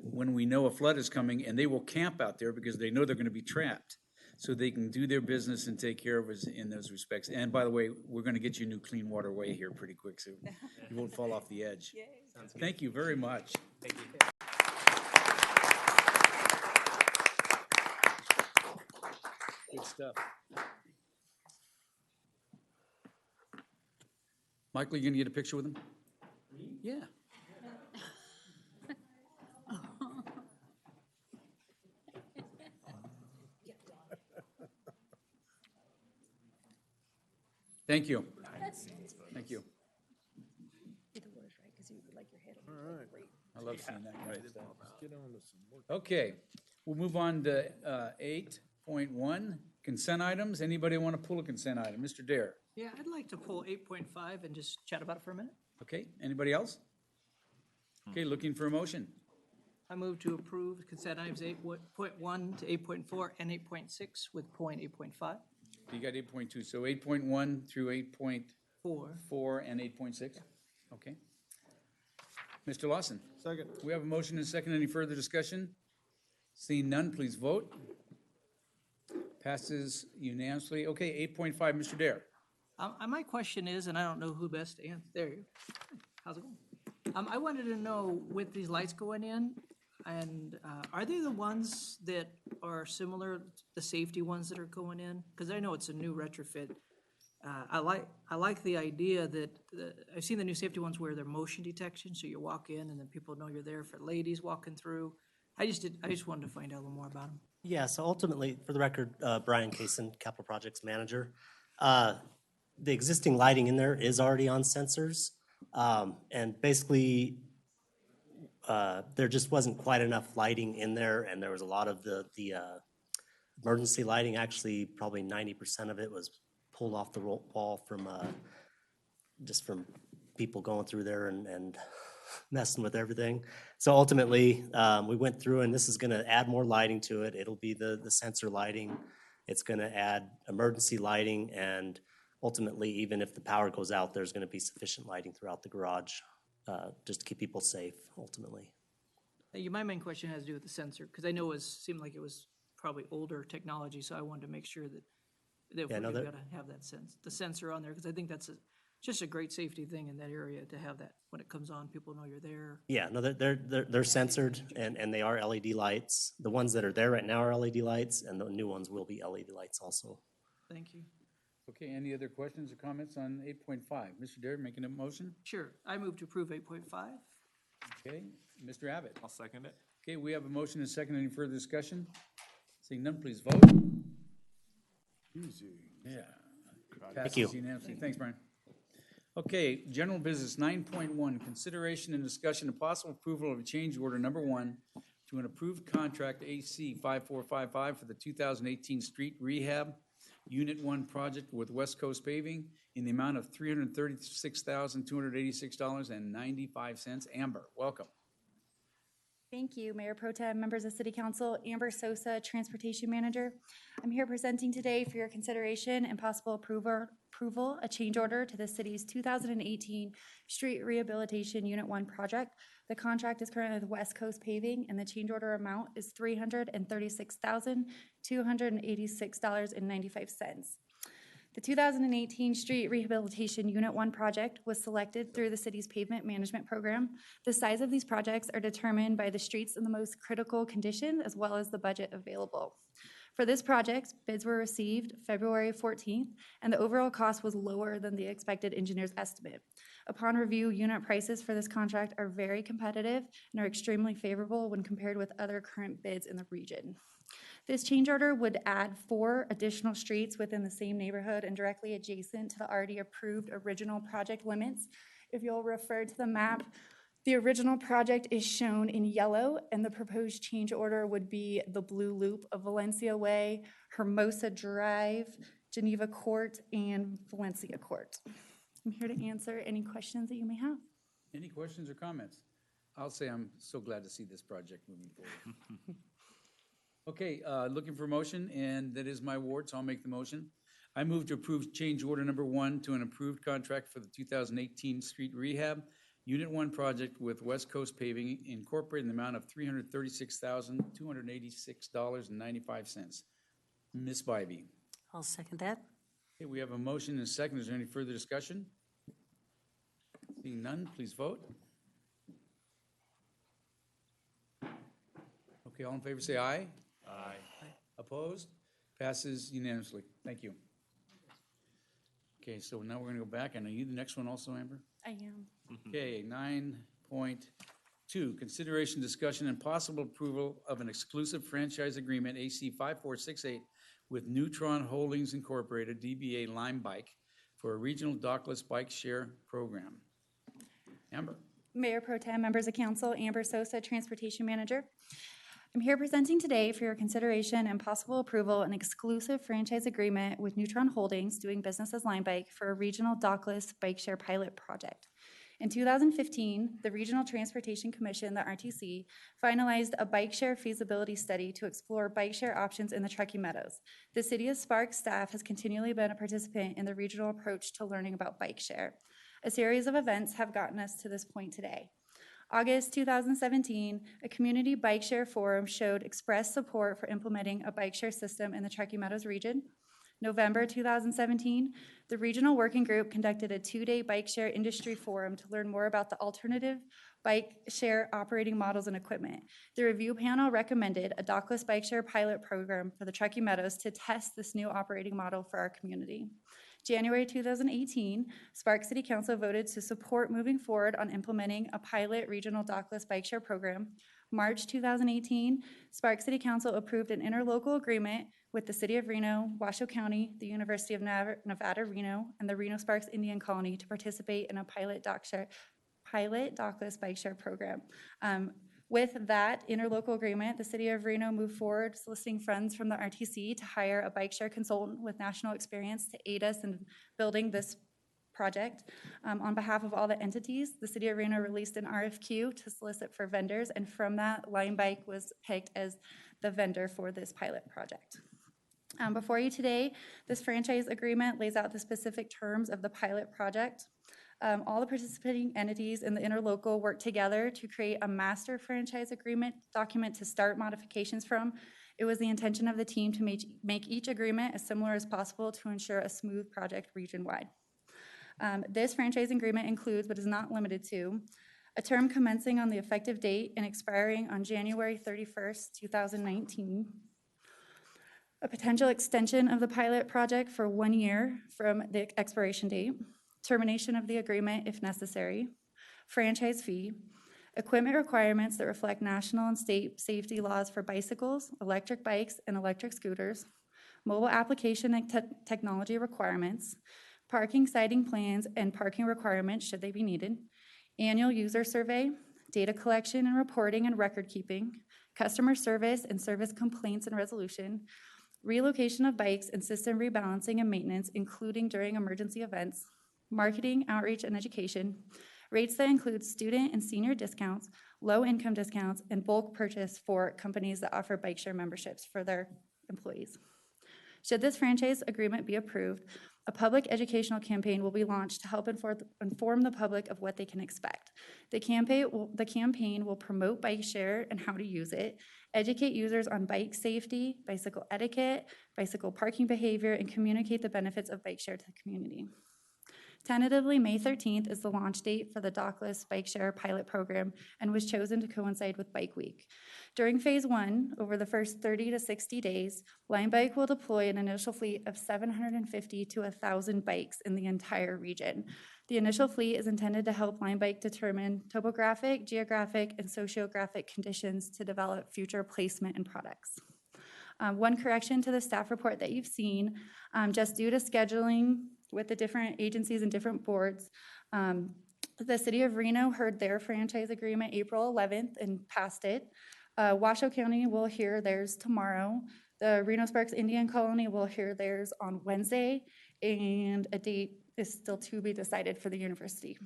when we know a flood is coming, and they will camp out there because they know they're going to be trapped. So they can do their business and take care of us in those respects. And by the way, we're going to get you a new clean water way here pretty quick, so you won't fall off the edge. Thank you very much. Thank you. Good stuff. Michael, you gonna get a picture with him? Yeah. Thank you. Thank you. All right. I love seeing that kind of stuff. Okay, we'll move on to 8.1, consent items. Anybody want to pull a consent item? Mr. Dare. Yeah, I'd like to pull 8.5 and just chat about it for a minute. Okay, anybody else? Okay, looking for a motion. I move to approve consent items 8.1 to 8.4 and 8.6 with point 8.5. You got 8.2, so 8.1 through 8.4 and 8.6? Okay. Mr. Lawson? Second. We have a motion and a second. Any further discussion? Seeing none, please vote. Passes unanimously. Okay, 8.5, Mr. Dare. My question is, and I don't know who best to answer. There you go. How's it going? I wanted to know with these lights going in, and are they the ones that are similar, the safety ones that are going in? Because I know it's a new retrofit. I like the idea that I've seen the new safety ones where they're motion detection, so you walk in and then people know you're there. For ladies walking through, I just wanted to find out a little more about them. Yeah, so ultimately, for the record, Brian Kaysen, Capital Projects Manager. The existing lighting in there is already on sensors. And basically, there just wasn't quite enough lighting in there, and there was a lot of the emergency lighting. Actually, probably 90% of it was pulled off the wall from just from people going through there and messing with everything. So ultimately, we went through, and this is going to add more lighting to it. It'll be the sensor lighting. It's going to add emergency lighting, and ultimately, even if the power goes out, there's going to be sufficient lighting throughout the garage, just to keep people safe, ultimately. My main question has to do with the sensor, because I know seemed like it was probably older technology, so I wanted to make sure that we're no, going to have the sensor on there, because I think that's just a great safety thing in that area to have that when it comes on, people know you're there. Yeah, no, they're censored, and they are LED lights. The ones that are there right now are LED lights, and the new ones will be LED lights also. Thank you. Okay, any other questions or comments on 8.5? Mr. Dare, making a motion? Sure, I move to approve 8.5. Okay, Mr. Abbott? I'll second it. Okay, we have a motion and a second. Any further discussion? Seeing none, please vote. Easy. Yeah. Thank you. Passes unanimously. Thanks, Brian. Okay, general business 9.1, consideration and discussion of possible approval of change order number 1 to an approved contract AC 5455 for the 2018 street rehab Unit 1 project with West Coast Paving in the amount of $336,286.95. Amber, welcome. Thank you, Mayor Pro Tem, members of City Council. Amber Sosa, Transportation Manager. I'm here presenting today for your consideration and possible approval a change order to the city's 2018 Street Rehabilitation Unit 1 project. The contract is currently with West Coast Paving, and the change order amount is $336,286.95. The 2018 Street Rehabilitation Unit 1 project was selected through the city's pavement management program. The size of these projects are determined by the streets in the most critical condition as well as the budget available. For this project, bids were received February 14th, and the overall cost was lower than the expected engineer's estimate. Upon review, unit prices for this contract are very competitive and are extremely favorable when compared with other current bids in the region. This change order would add 4 additional streets within the same neighborhood and directly adjacent to the already approved original project limits. If you'll refer to the map, the original project is shown in yellow, and the proposed change order would be the blue loop of Valencia Way, Hermosa Drive, Geneva Court, and Valencia Court. I'm here to answer any questions that you may have. Any questions or comments? I'll say I'm so glad to see this project moving forward. Okay, looking for a motion, and that is my ward, so I'll make the motion. I move to approve change order number 1 to an approved contract for the 2018 street rehab Unit 1 project with West Coast Paving Incorporated in the amount of $336,286.95. Ms. Bybee. I'll second that. Okay, we have a motion and a second. Is there any further discussion? Seeing none, please vote. Okay, all in favor say aye. Aye. Opposed? Passes unanimously. Thank you. Okay, so now we're going to go back. And are you the next one also, Amber? I am. Okay, 9.2, consideration, discussion, and possible approval of an exclusive franchise agreement, AC 5468, with Neutron Holdings Incorporated, DBA Lime Bike, for a regional dockless bike share program. Amber. Mayor Pro Tem, members of council, Amber Sosa, Transportation Manager. I'm here presenting today for your consideration and possible approval an exclusive franchise agreement with Neutron Holdings, doing business as Lime Bike, for a regional dockless bike share pilot project. In 2015, the Regional Transportation Commission, the RTC, finalized a bike share feasibility study to explore bike share options in the Truckee Meadows. The City of Sparks staff has continually been a participant in the regional approach to learning about bike share. A series of events have gotten us to this point today. August 2017, a community bike share forum showed express support for implementing a bike share system in the Truckee Meadows region. November 2017, the regional working group conducted a 2-day bike share industry forum to learn more about the alternative bike share operating models and equipment. The review panel recommended a dockless bike share pilot program for the Truckee Meadows to test this new operating model for our community. January 2018, Sparks City Council voted to support moving forward on implementing a pilot regional dockless bike share program. March 2018, Sparks City Council approved an interlocal agreement with the City of Reno, Washoe County, the University of Nevada, Reno, and the Reno Sparks Indian Colony to participate in a pilot dockless bike share program. With that interlocal agreement, the City of Reno moved forward soliciting funds from the RTC to hire a bike share consultant with national experience to aid us in building this project. On behalf of all the entities, the City of Reno released an RFQ to solicit for vendors, and from that, Lime Bike was picked as the vendor for this pilot project. Before you today, this franchise agreement lays out the specific terms of the pilot project. All the participating entities in the interlocal work together to create a master franchise agreement document to start modifications from. It was the intention of the team to make each agreement as similar as possible to ensure a smooth project region-wide. This franchise agreement includes, but is not limited to, a term commencing on the effective date and expiring on January 31st, 2019, a potential extension of the pilot project for 1 year from the expiration date, termination of the agreement if necessary, franchise fee, equipment requirements that reflect national and state safety laws for bicycles, electric bikes, and electric scooters, mobile application and technology requirements, parking siting plans and parking requirements should they be needed, annual user survey, data collection and reporting and record keeping, customer service and service complaints and resolution, relocation of bikes and system rebalancing and maintenance, including during emergency events, marketing, outreach, and education, rates that include student and senior discounts, low-income discounts, and bulk purchase for companies that offer bike share memberships for their employees. Should this franchise agreement be approved, a public educational campaign will be launched to help inform the public of what they can expect. The campaign will promote bike share and how to use it, educate users on bike safety, bicycle etiquette, bicycle parking behavior, and communicate the benefits of bike share to the community. Tentatively, May 13th is the launch date for the Dockless Bike Share pilot program and was chosen to coincide with Bike Week. During phase 1, over the first 30 to 60 days, Lime Bike will deploy an initial fleet of 750 to 1,000 bikes in the entire region. The initial fleet is intended to help Lime Bike determine topographic, geographic, and sociographic conditions to develop future placement and products. One correction to the staff report that you've seen, just due to scheduling with the different agencies and different boards, the City of Reno heard their franchise agreement April 11th and passed it. Washoe County will hear theirs tomorrow. The Reno Sparks Indian Colony will hear theirs on Wednesday, and a date is still to be decided for the university.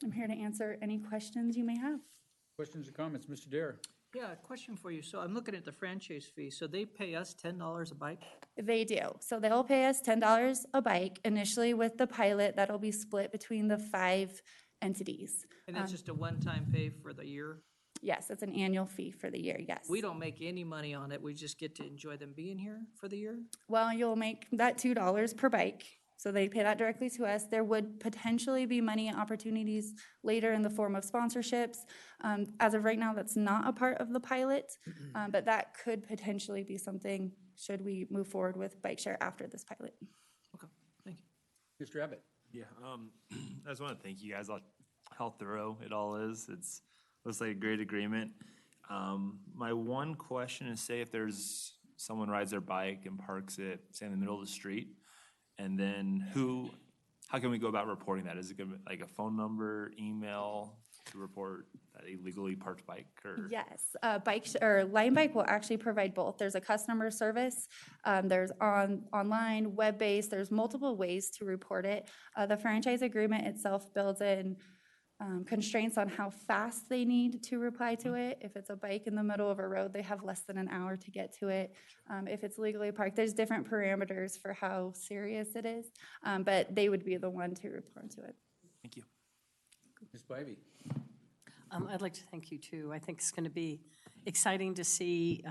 I'm here to answer any questions you may have. Questions or comments? Mr. Dare? Yeah, question for you. So I'm looking at the franchise fee. So they pay us $10 a bike? They do. So they'll pay us $10 a bike initially with the pilot. That'll be split between the 5 entities. And that's just a one-time pay for the year? Yes, it's an annual fee for the year, yes. We don't make any money on it. We just get to enjoy them being here for the year? Well, you'll make that $2 per bike. So they pay that directly to us. There would potentially be money opportunities later in the form of sponsorships. As of right now, that's not a part of the pilot, but that could potentially be something should we move forward with bike share after this pilot. Okay, thank you. Mr. Abbott? Yeah, I just want to thank you guys on how thorough it all is. It's looks like a great agreement. My one question is, say if there's someone rides their bike and parks it, say in the middle of the street, and then how can we go about reporting that? Is it gonna be like a phone number, email to report that illegally parked bike, or? Yes, Lime Bike will actually provide both. There's a customer service, there's online, web-based, there's multiple ways to report it. The franchise agreement itself builds in constraints on how fast they need to reply to it. If it's a bike in the middle of a road, they have less than an hour to get to it. If it's legally parked, there's different parameters for how serious it is, but they would be the one to report to it. Thank you. Ms. Bybee? I'd like to thank you too. I think it's going to be exciting to see.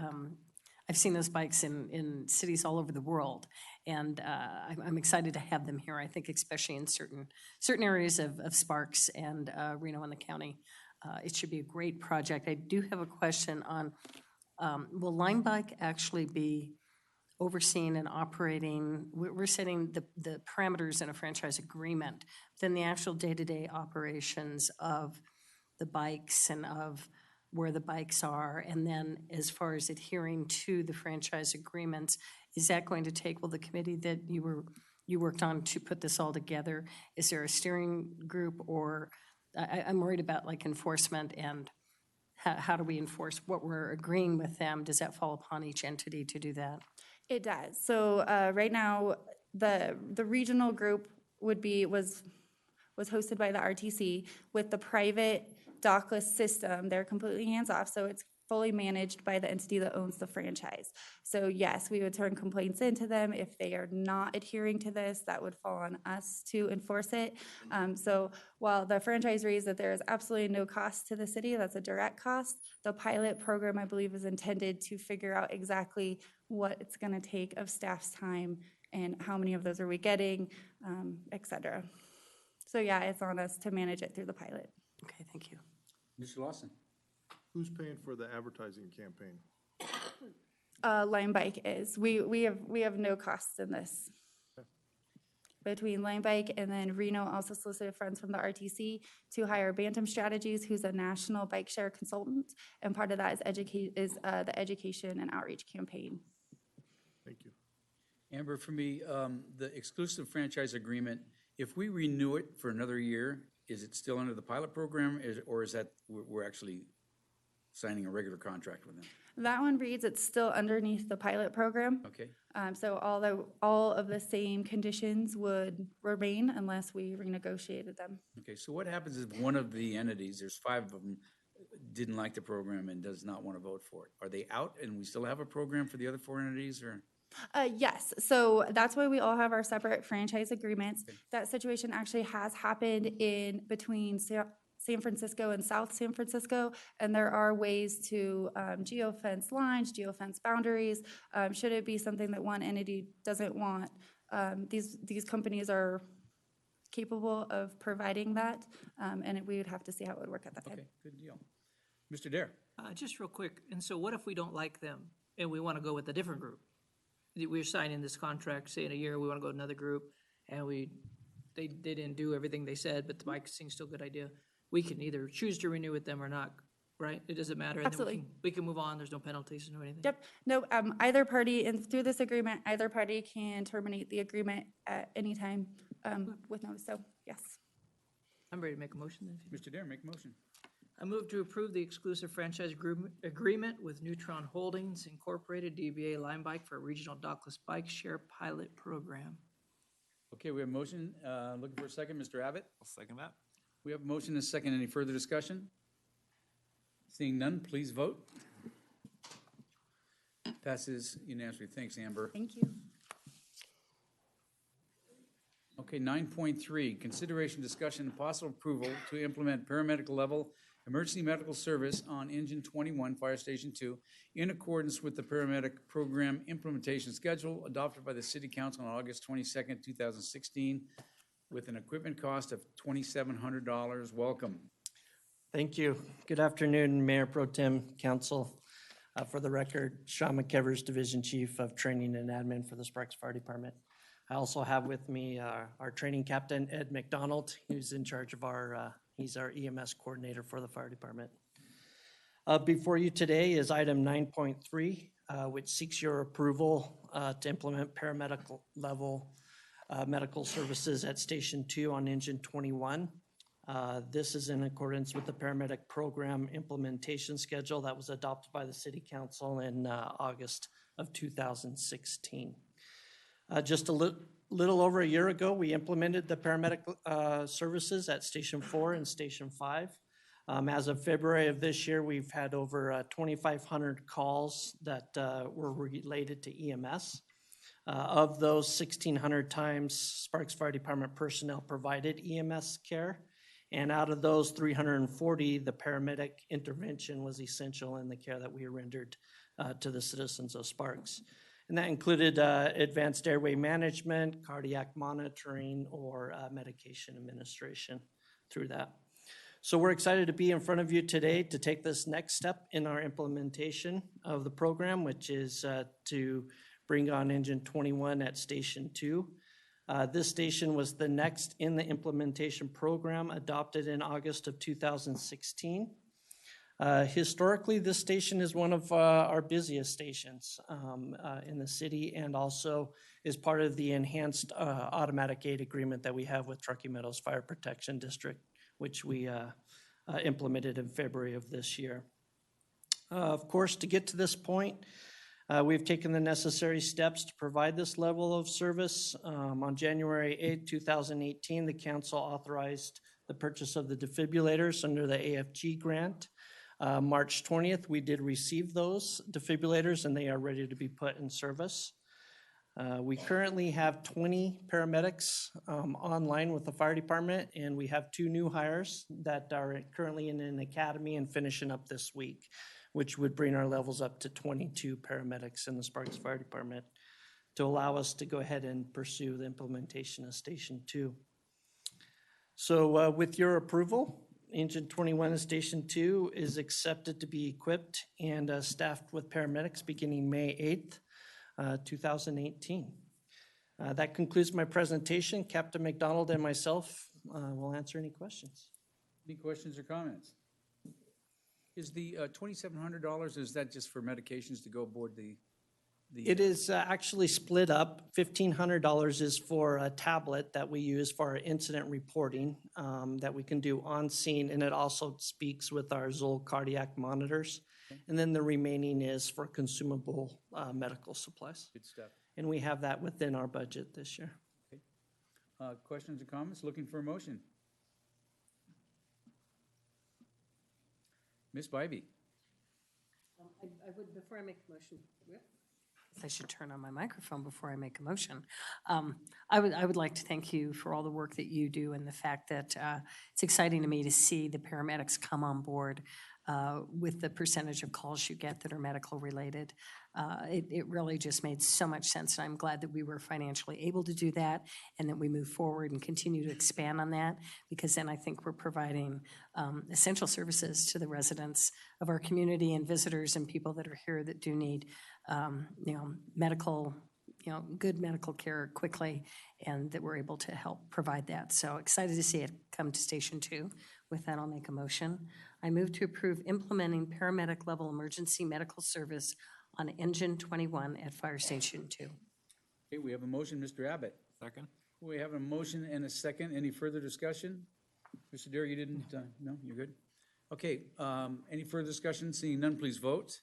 I've seen those bikes in cities all over the world, and I'm excited to have them here. I think especially in certain areas of Sparks and Reno and the county. It should be a great project. I do have a question on, will Lime Bike actually be overseeing and operating? We're setting the parameters in a franchise agreement, then the actual day-to-day operations of the bikes and of where the bikes are, and then as far as adhering to the franchise agreements, is that going to take, will the committee that you worked on to put this all together, is there a steering group, or I'm worried about like enforcement and how do we enforce what we're agreeing with them? Does that fall upon each entity to do that? It does. So right now, the regional group was was hosted by the RTC. With the private dockless system, they're completely hands-off, so it's fully managed by the entity that owns the franchise. So yes, we would turn complaints into them. If they are not adhering to this, that would fall on us to enforce it. So while the franchise reads that there is absolutely no cost to the city, that's a direct cost, the pilot program, I believe, is intended to figure out exactly what it's gonna take of staff's time and how many of those are we getting, et cetera. So yeah, it's on us to manage it through the pilot. Okay, thank you. Mr. Lawson? Who's paying for the advertising campaign? Lime Bike is. We have no costs in this. Between Lime Bike and then Reno also solicited funds from the RTC to hire Bantam Strategies, who's a national bike share consultant, and part of that is the education and outreach campaign. Thank you. Amber, for me, the exclusive franchise agreement, if we renew it for another year, is it still under the pilot program, or is that we're actually signing a regular contract with them? That one reads it's still underneath the pilot program. Okay. So all of the same conditions would remain unless we renegotiated them. Okay, so what happens if one of the entities, there's 5 of them, didn't like the program and does not want to vote for it? Are they out and we still have a program for the other 4 entities, or? Yes, so that's why we all have our separate franchise agreements. That situation actually has happened in between San Francisco and South San Francisco, and there are ways to geofence lines, geofence boundaries. Should it be something that one entity doesn't want, these companies are capable of providing that, and we would have to see how it would work at that time. Okay, good deal. Mr. Dare? Just real quick, and so what if we don't like them and we want to go with a different group? We're signing this contract, say in a year, we want to go to another group, and they didn't do everything they said, but the bike seems still a good idea. We can either choose to renew with them or not, right? It doesn't matter. And then Absolutely. we can move on. There's no penalties or anything. Yep, no, either party, and through this agreement, either party can terminate the agreement at any time with notice, so yes. I'm ready to make a motion then. Mr. Dare, make a motion. I move to approve the exclusive franchise agreement with Neutron Holdings Incorporated, DBA Lime Bike for a regional dockless bike share pilot program. Okay, we have a motion. Looking for a second, Mr. Abbott? I'll second that. We have a motion and a second. Any further discussion? Seeing none, please vote. Passes unanimously. Thanks, Amber. Thank you. Okay, 9.3, consideration, discussion, and possible approval to implement paramedical level emergency medical service on Engine 21, Fire Station 2, in accordance with the paramedic program implementation schedule adopted by the City Council on August 22nd, 2016, with an equipment cost of $2,700. Welcome. Thank you. Good afternoon, Mayor Pro Tem, Council. For the record, Sean McKevers, Division Chief of Training and Admin for the Sparks Fire Department. I also have with me our training captain, Ed McDonald, who's in charge of he's our EMS coordinator for the fire department. Before you today is item 9.3, which seeks your approval to implement paramedical level medical services at Station 2 on Engine 21. This is in accordance with the paramedic program implementation schedule that was adopted by the City Council in August of 2016. Just a little over a year ago, we implemented the paramedic services at Station 4 and Station 5. As of February of this year, we've had over 2,500 calls that were related to EMS. Of those, 1,600 times Sparks Fire Department personnel provided EMS care. And out of those 340, the paramedic intervention was essential in the care that we rendered to the citizens of Sparks. And that included advanced airway management, cardiac monitoring, or medication administration through that. So we're excited to be in front of you today to take this next step in our implementation of the program, which is to bring on Engine 21 at Station 2. This station was the next in the implementation program adopted in August of 2016. Historically, this station is one of our busiest stations in the city, and also is part of the enhanced automatic aid agreement that we have with Truckee Meadows Fire Protection District, which we implemented in February of this year. Of course, to get to this point, We've taken the necessary steps to provide this level of service. On January 8, 2018, the council authorized the purchase of the defibrillators under the AFG grant. March 20th, we did receive those defibrillators and they are ready to be put in service. We currently have 20 paramedics online with the fire department, and we have 2 new hires that are currently in an academy and finishing up this week, which would bring our levels up to 22 paramedics in the Sparks Fire Department to allow us to go ahead and pursue the implementation of Station 2. So with your approval, Engine 21 and Station 2 is accepted to be equipped and staffed with paramedics beginning May 8th, 2018. That concludes my presentation. Captain McDonald and myself will answer any questions. Any questions or comments? Is the $2,700, is that just for medications to go aboard the? It is actually split up. $1,500 is for a tablet that we use for our incident reporting that we can do on scene, and it also speaks with our Zoll cardiac monitors. And then the remaining is for consumable medical supplies. Good stuff. And we have that within our budget this year. Okay. Questions or comments? Looking for a motion? Ms. Bybee. I would, before I make a motion, I should turn on my microphone before I make a motion. I would like to thank you for all the work that you do and the fact that it's exciting to me to see the paramedics come on board with the percentage of calls you get that are medical related. It really just made so much sense, and I'm glad that we were financially able to do that and that we move forward and continue to expand on that, because then I think we're providing essential services to the residents of our community and visitors and people that are here that do need medical, good medical care quickly, and that we're able to help provide that. So excited to see it come to Station 2. With that, I'll make a motion. I move to approve implementing paramedic level emergency medical service on Engine 21 at Fire Station 2. Okay, we have a motion, Mr. Abbott. Second. We have a motion and a second. Any further discussion? Mr. Dare, you didn't, no, you're good? Okay, any further discussion? Seeing none, please vote.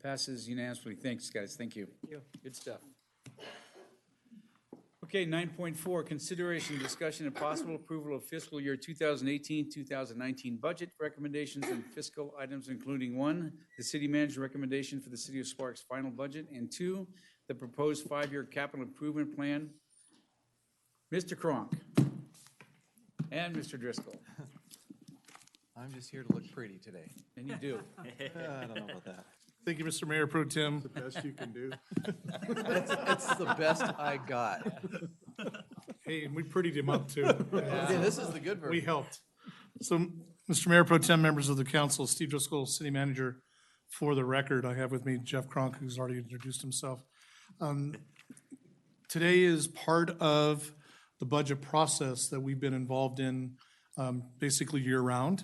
Passes unanimously. Thanks, guys. Thank you. Good stuff. Okay, 9.4, consideration, discussion, and possible approval of fiscal year 2018-2019 budget recommendations and fiscal items, including 1, the city manager recommendation for the City of Sparks final budget, and 2, the proposed 5-year capital improvement plan. Mr. Cronk and Mr. Driscoll. I'm just here to look pretty today. And you do. I don't know about that. Thank you, Mr. Mayor Pro Tem. The best you can do. It's the best I got. Hey, and we prettied him up too. Yeah, this is the good version. We helped. So, Mr. Mayor Pro Tem, members of the council, Steve Driscoll, City Manager. For the record, I have with me Jeff Cronk, who's already introduced himself. Today is part of the budget process that we've been involved in basically year-round,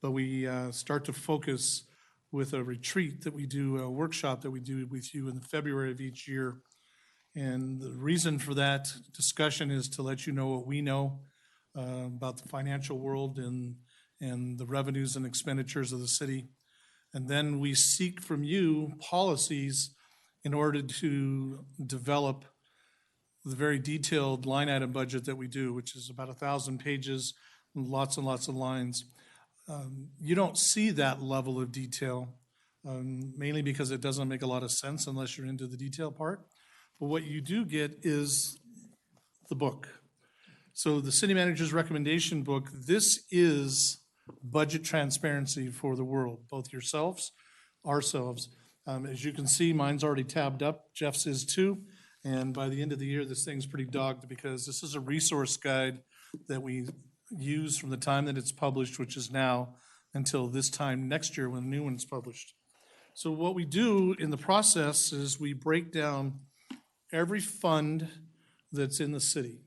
but we start to focus with a retreat that we do, a workshop that we do with you in February of each year. And the reason for that discussion is to let you know what we know about the financial world and the revenues and expenditures of the city. And then we seek from you policies in order to develop the very detailed line item budget that we do, which is about 1,000 pages, lots and lots of lines. You don't see that level of detail, mainly because it doesn't make a lot of sense unless you're into the detail part. But what you do get is the book. So the city manager's recommendation book, this is budget transparency for the world, both yourselves, ourselves. As you can see, mine's already tabbed up, Jeff's is too. And by the end of the year, this thing's pretty dogged because this is a resource guide that we use from the time that it's published, which is now, until this time next year when a new one's published. So what we do in the process is we break down every fund that's in the city.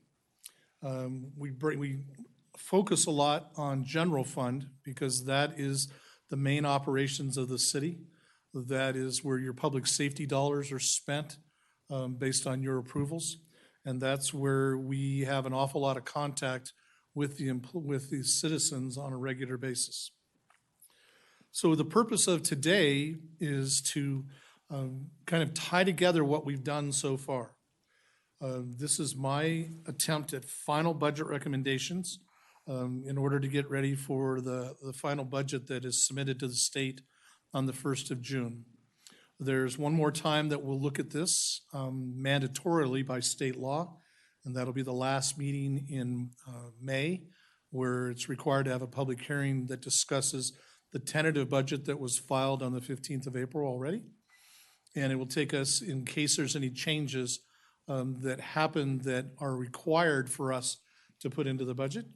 We focus a lot on general fund because that is the main operations of the city. That is where your public safety dollars are spent based on your approvals. And that's where we have an awful lot of contact with the citizens on a regular basis. So the purpose of today is to kind of tie together what we've done so far. This is my attempt at final budget recommendations in order to get ready for the final budget that is submitted to the state on the 1st of June. There's one more time that we'll look at this mandatorily by state law, and that'll be the last meeting in May, where it's required to have a public hearing that discusses the tentative budget that was filed on the 15th of April already. And it will take us, in case there's any changes that happen that are required for us to put into the budget.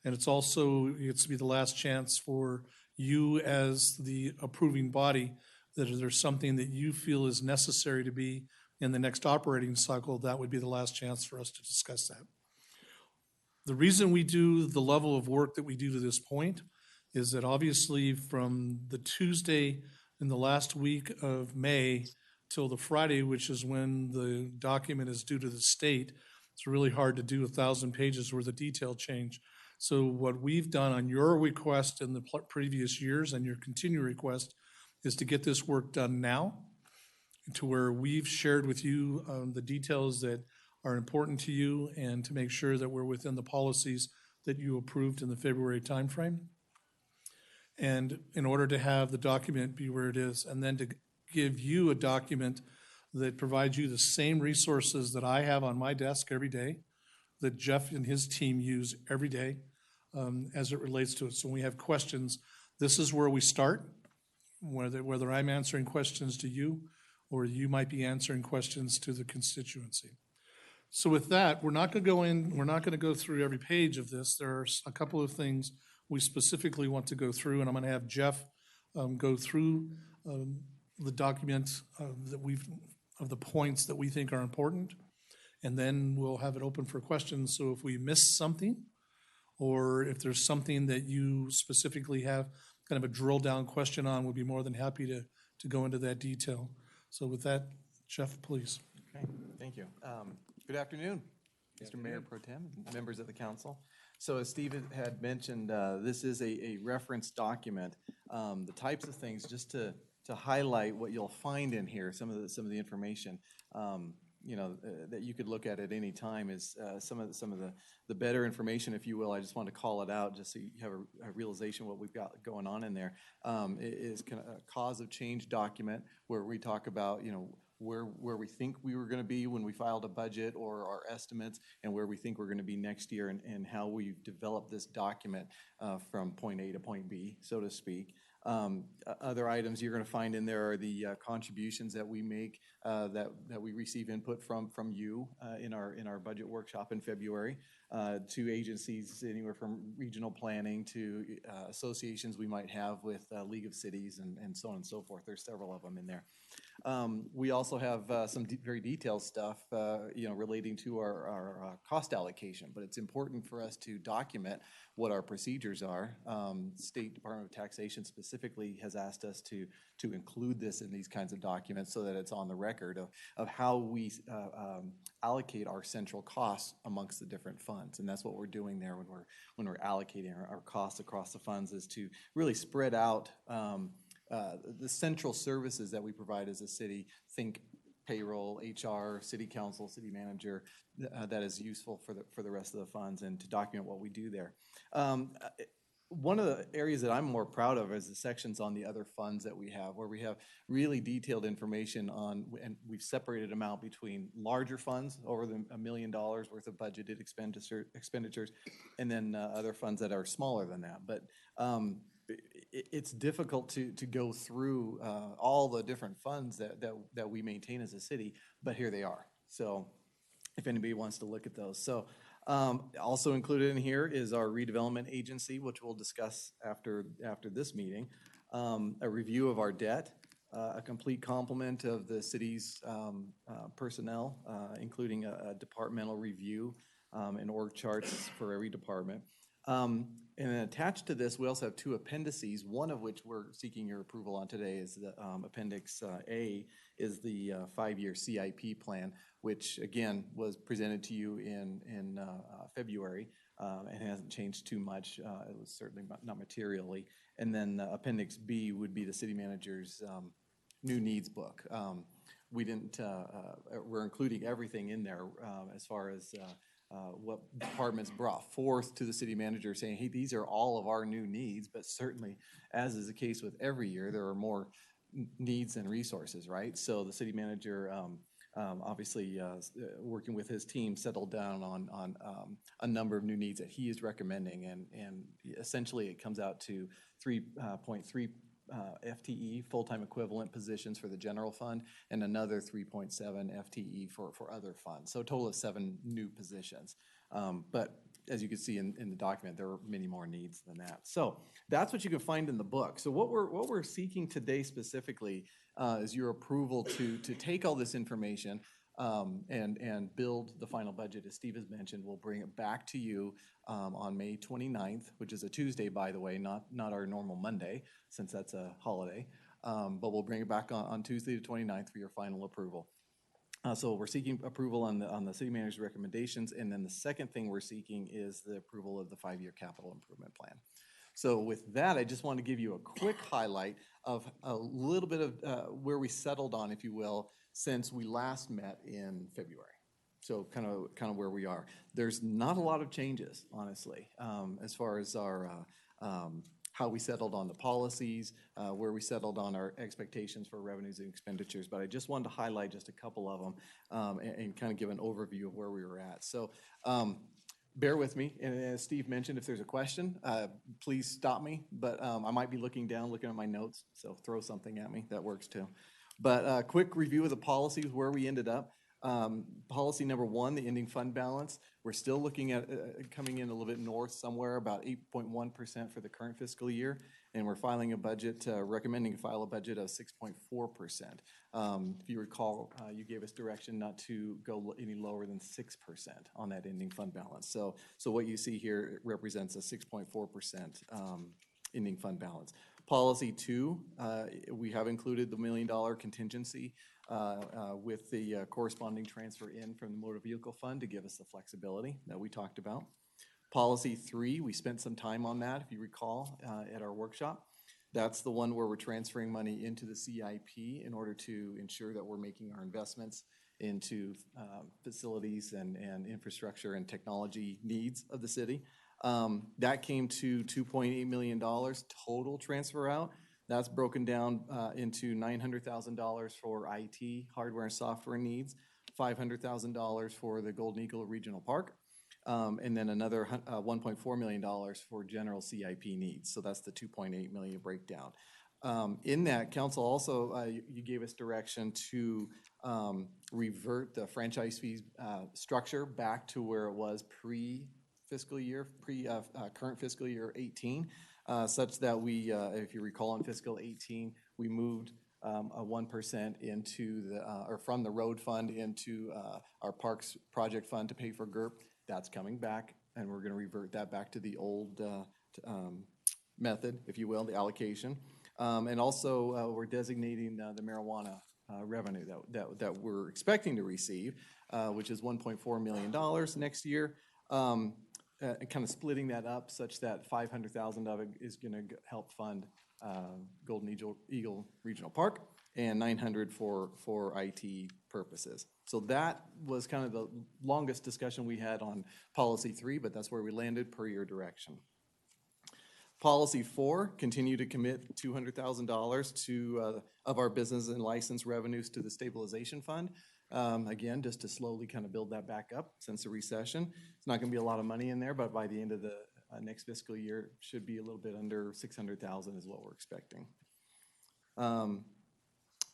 And it's also, it's to be the last chance for you as the approving body, that if there's something that you feel is necessary to be in the next operating cycle, that would be the last chance for us to discuss that. The reason we do the level of work that we do to this point is that obviously from the Tuesday in the last week of May till the Friday, which is when the document is due to the state, it's really hard to do 1,000 pages worth of detail change. So what we've done on your request in the previous years and your continued request is to get this work done now, to where we've shared with you the details that are important to you and to make sure that we're within the policies that you approved in the February timeframe. And in order to have the document be where it is, and then to give you a document that provides you the same resources that I have on my desk every day, that Jeff and his team use every day as it relates to it. So when we have questions, this is where we start, whether I'm answering questions to you or you might be answering questions to the constituency. So with that, we're not going to go through every page of this. There are a couple of things we specifically want to go through, and I'm going to have Jeff go through the document of the points that we think are important, and then we'll have it open for questions. So if we miss something, or if there's something that you specifically have kind of a drill down question on, we'll be more than happy to go into that detail. So with that, Jeff, please. Okay, thank you. Good afternoon, Mr. Mayor Pro Tem, members of the council. So as Steve had mentioned, this is a reference document. The types of things, just to highlight what you'll find in here, some of the information, that you could look at any time is some of the better information, if you will. I just want to call it out just so you have a realization of what we've got going on in there. It is kind of a cause of change document where we talk about, where we think we were going to be when we filed a budget or our estimates, and where we think we're going to be next year, and how we've developed this document from point A to point B, so to speak. Other items you're going to find in there are the contributions that we make, that we receive input from you in our budget workshop in February, to agencies anywhere from regional planning to associations we might have with League of Cities and so on and so forth. There's several of them in there. We also have some very detailed stuff, relating to our cost allocation, but it's important for us to document what our procedures are. State Department of Taxation specifically has asked us to include this in these kinds of documents so that it's on the record of how we allocate our central costs amongst the different funds. And that's what we're doing there when we're allocating our costs across the funds, is to really spread out the central services that we provide as a city. Think payroll, HR, city council, city manager, that is useful for the rest of the funds, and to document what we do there. One of the areas that I'm more proud of is the sections on the other funds that we have, where we have really detailed information on, and we've separated them out between larger funds, over $1 million worth of budgeted expenditures, and then other funds that are smaller than that. But it's difficult to go through all the different funds that we maintain as a city, but here they are. So if anybody wants to look at those. So also included in here is our redevelopment agency, which we'll discuss after this meeting, a review of our debt, a complete complement of the city's personnel, including a departmental review and org charts for every department. And then attached to this, we also have two appendices, one of which we're seeking your approval on today is the Appendix A, is the 5-year CIP plan, which again was presented to you in February and hasn't changed too much. It was certainly not materially. And then Appendix B would be the city manager's new needs book. We didn't, we're including everything in there as far as what departments brought forth to the city manager saying, hey, these are all of our new needs, but certainly, as is the case with every year, there are more needs and resources, right? So the city manager, obviously, working with his team, settled down on a number of new needs that he is recommending, and essentially it comes out to 3.3 FTE, full-time equivalent positions for the general fund, and another 3.7 FTE for other funds. So a total of 7 new positions. But as you can see in the document, there are many more needs than that. So that's what you can find in the book. So what we're seeking today specifically is your approval to take all this information and build the final budget. As Steve has mentioned, we'll bring it back to you on May 29th, which is a Tuesday, by the way, not our normal Monday, since that's a holiday. But we'll bring it back on Tuesday the 29th for your final approval. So we're seeking approval on the city manager's recommendations, and then the second thing we're seeking is the approval of the 5-year capital improvement plan. So with that, I just want to give you a quick highlight of a little bit of where we settled on, if you will, since we last met in February. So kind of where we are. There's not a lot of changes, honestly, as far as our how we settled on the policies, where we settled on our expectations for revenues and expenditures. But I just wanted to highlight just a couple of them and kind of give an overview of where we were at. So bear with me. And as Steve mentioned, if there's a question, please stop me. But I might be looking down, looking at my notes. So throw something at me. That works too. But quick review of the policies, where we ended up. Policy number 1, the ending fund balance. We're still looking at coming in a little bit north, somewhere about 8.1% for the current fiscal year. And we're filing a budget, recommending to file a budget of 6.4%. If you recall, you gave us direction not to go any lower than 6% on that ending fund balance. So what you see here represents a 6.4% ending fund balance. Policy 2, we have included the $1 million contingency with the corresponding transfer in from the motor vehicle fund to give us the flexibility that we talked about. Policy 3, we spent some time on that, if you recall, at our workshop. That's the one where we're transferring money into the CIP in order to ensure that we're making our investments into facilities and infrastructure and technology needs of the city. That came to $2.8 million total transfer out. That's broken down into $900,000 for IT, hardware and software needs, $500,000 for the Golden Eagle Regional Park, and then another $1.4 million for general CIP needs. So that's the $2.8 million breakdown. In that, council also, you gave us direction to revert the franchise fees structure back to where it was pre-fiscal year, current fiscal year 18. Such that we, if you recall, in fiscal 18, we moved a 1% into the, or from the road fund into our parks project fund to pay for GERP. That's coming back, and we're going to revert that back to the old method, if you will, the allocation. And also, we're designating the marijuana revenue that we're expecting to receive, which is $1.4 million next year. Kind of splitting that up such that $500,000 of it is going to help fund Golden Eagle Regional Park and $900,000 for IT purposes. So that was kind of the longest discussion we had on Policy 3, but that's where we landed per your direction. Policy 4, continue to commit $200,000 to of our business and license revenues to the stabilization fund. Again, just to slowly kind of build that back up since the recession. It's not going to be a lot of money in there, but by the end of the next fiscal year, should be a little bit under $600,000 is what we're expecting.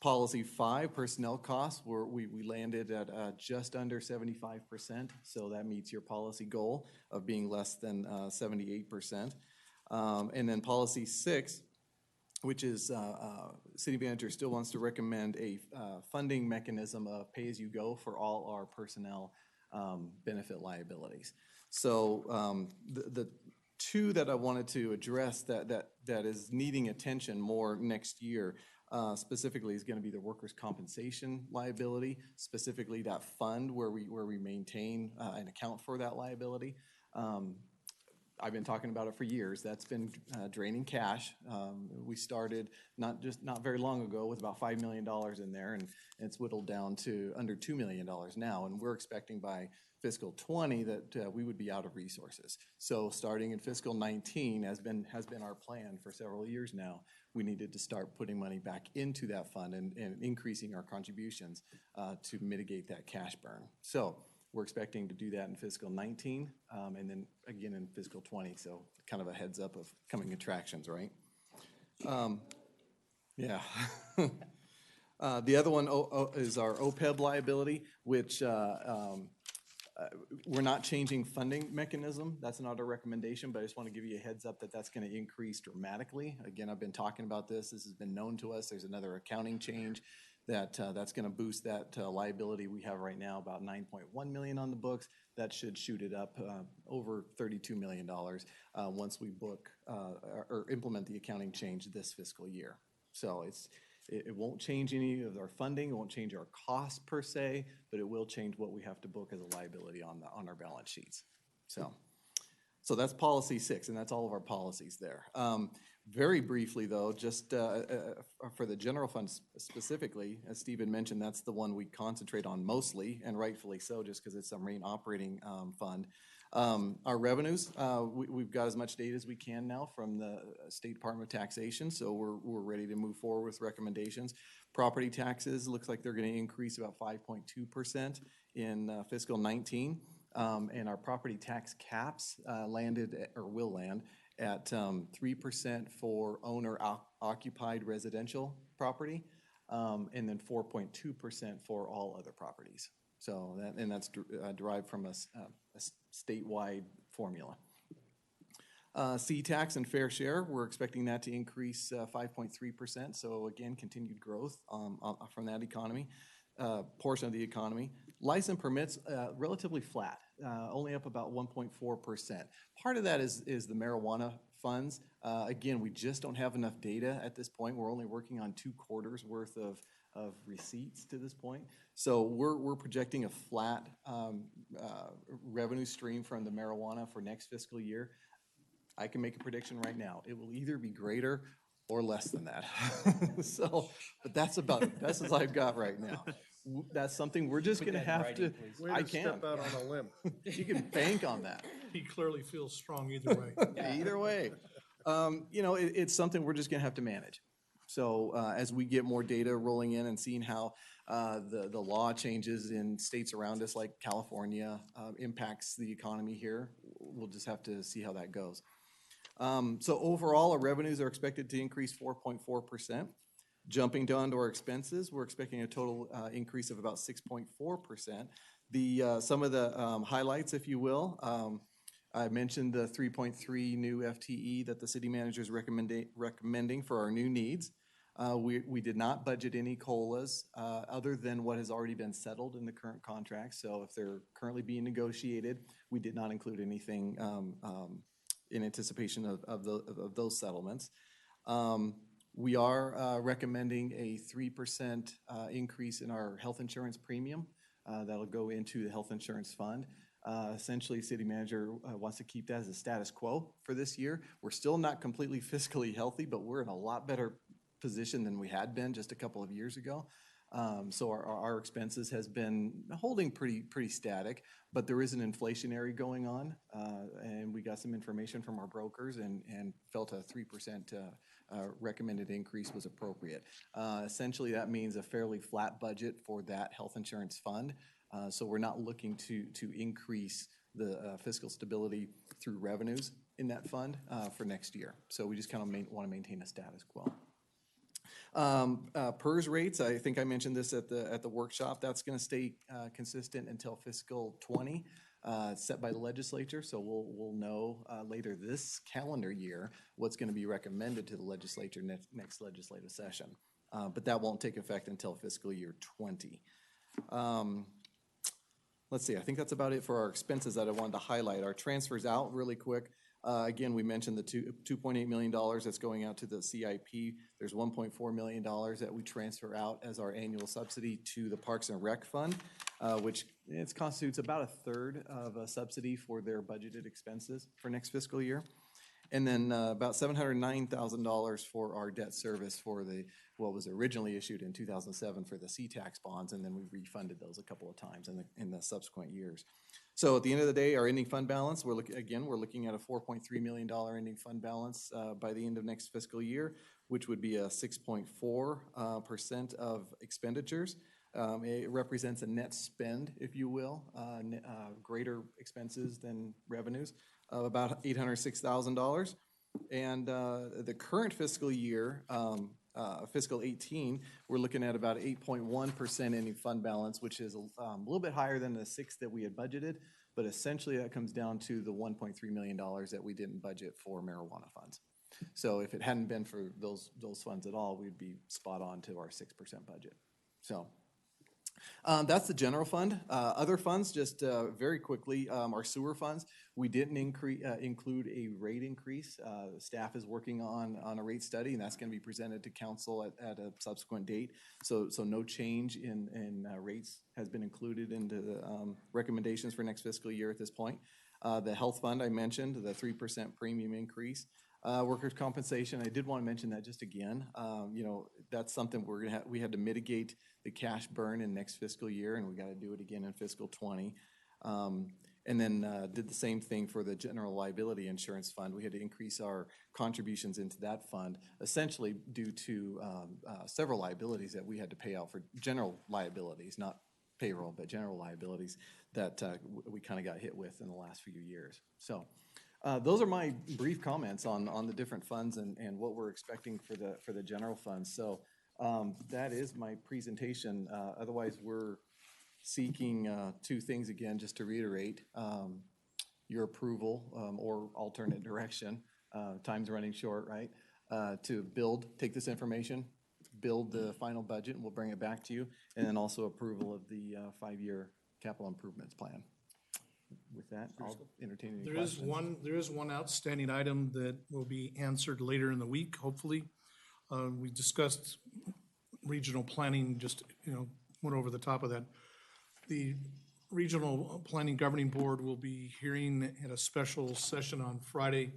Policy 5, personnel costs, where we landed at just under 75%. So that meets your policy goal of being less than 78%. And then policy 6, which is city manager still wants to recommend a funding mechanism of pay-as-you-go for all our personnel benefit liabilities. So the two that I wanted to address that is needing attention more next year specifically is going to be the workers' compensation liability, specifically that fund where we maintain and account for that liability. I've been talking about it for years. That's been draining cash. We started not very long ago with about $5 million in there, and it's whittled down to under $2 million now. And we're expecting by fiscal 20 that we would be out of resources. So starting in fiscal 19 has been our plan for several years now. We needed to start putting money back into that fund and increasing our contributions to mitigate that cash burn. So we're expecting to do that in fiscal 19 and then again in fiscal 20. So kind of a heads up of coming attractions, right? Yeah. The other one is our OPEB liability, which we're not changing funding mechanism. That's not a recommendation, but I just want to give you a heads up that that's going to increase dramatically. Again, I've been talking about this. This has been known to us. There's another accounting change that's going to boost that liability we have right now, about $9.1 million on the books. That should shoot it up over $32 million once we book or implement the accounting change this fiscal year. So it won't change any of our funding, it won't change our costs per se, but it will change what we have to book as a liability on our balance sheets. So that's policy 6, and that's all of our policies there. Very briefly, though, just for the general fund specifically, as Steve had mentioned, that's the one we concentrate on mostly, and rightfully so, just because it's our main operating fund. Our revenues, we've got as much data as we can now from the State Department of Taxation, so we're ready to move forward with recommendations. Property taxes, looks like they're going to increase about 5.2% in fiscal 19. And our property tax caps landed, or will land, at 3% for owner-occupied residential property, and then 4.2% for all other properties. So that's derived from a statewide formula. C-tax and fair share, we're expecting that to increase 5.3%. So again, continued growth from that economy, portion of the economy. License permits, relatively flat, only up about 1.4%. Part of that is the marijuana funds. Again, we just don't have enough data at this point. We're only working on 2 quarters worth of receipts to this point. So we're projecting a flat revenue stream from the marijuana for next fiscal year. I can make a prediction right now. It will either be greater or less than that. But that's about the best as I've got right now. That's something we're just going to have to. Way to step out on a limb. You can bank on that. He clearly feels strong either way. Either way. It's something we're just going to have to manage. So as we get more data rolling in and seeing how the law changes in states around us, like California, impacts the economy here, we'll just have to see how that goes. So overall, our revenues are expected to increase 4.4%. Jumping down to our expenses, we're expecting a total increase of about 6.4%. Some of the highlights, if you will, I mentioned the 3.3 new FTE that the city manager is recommending for our new needs. We did not budget any COLAs other than what has already been settled in the current contract. So if they're currently being negotiated, we did not include anything in anticipation of those settlements. We are recommending a 3% increase in our health insurance premium. That'll go into the health insurance fund. Essentially, city manager wants to keep that as a status quo for this year. We're still not completely fiscally healthy, but we're in a lot better position than we had been just a couple of years ago. So our expenses has been holding pretty static, but there is an inflationary going on, and we got some information from our brokers and felt a 3% recommended increase was appropriate. Essentially, that means a fairly flat budget for that health insurance fund. So we're not looking to increase the fiscal stability through revenues in that fund for next year. So we just kind of want to maintain a status quo. PERS rates, I think I mentioned this at the workshop. That's going to stay consistent until fiscal 20, set by the legislature. So we'll know later this calendar year what's going to be recommended to the legislature next legislative session. But that won't take effect until fiscal year 20. Let's see, I think that's about it for our expenses that I wanted to highlight. Our transfers out really quick. Again, we mentioned the $2.8 million that's going out to the CIP. There's $1.4 million that we transfer out as our annual subsidy to the Parks and Rec Fund, which it constitutes about a third of a subsidy for their budgeted expenses for next fiscal year. And then about $709,000 for our debt service for what was originally issued in 2007 for the C-Tax bonds, and then we refunded those a couple of times in the subsequent years. So at the end of the day, our ending fund balance, we're looking at a $4.3 million ending fund balance by the end of next fiscal year, which would be a 6.4% of expenditures. It represents a net spend, if you will, greater expenses than revenues of about $806,000. And the current fiscal year, fiscal 18, we're looking at about 8.1% ending fund balance, which is a little bit higher than the 6 that we had budgeted, but essentially that comes down to the $1.3 million that we didn't budget for marijuana funds. So if it hadn't been for those funds at all, we'd be spot on to our 6% budget. So that's the general fund. Other funds, just very quickly, our sewer funds, we didn't include a rate increase. Staff is working on a rate study, and that's going to be presented to council at a subsequent date. So no change in rates has been included into the recommendations for next fiscal year at this point. The health fund, I mentioned, the 3% premium increase. Workers' compensation, I did want to mention that just again. That's something we had to mitigate the cash burn in next fiscal year, and we got to do it again in fiscal 20. And then did the same thing for the general liability insurance fund. We had to increase our contributions into that fund, essentially due to several liabilities that we had to pay out for general liabilities, not payroll, but general liabilities that we kind of got hit with in the last few years. So those are my brief comments on the different funds and what we're expecting for the general funds. So that is my presentation. Otherwise, we're seeking 2 things again, just to reiterate, your approval or alternate direction. Time's running short, right? To take this information, build the final budget, and we'll bring it back to you, and then also approval of the 5-year capital improvements plan. With that, I'll entertain any questions. There is one outstanding item that will be answered later in the week, hopefully. We discussed regional planning, just, went over the top of that. The Regional Planning Governing Board will be hearing at a special session on Friday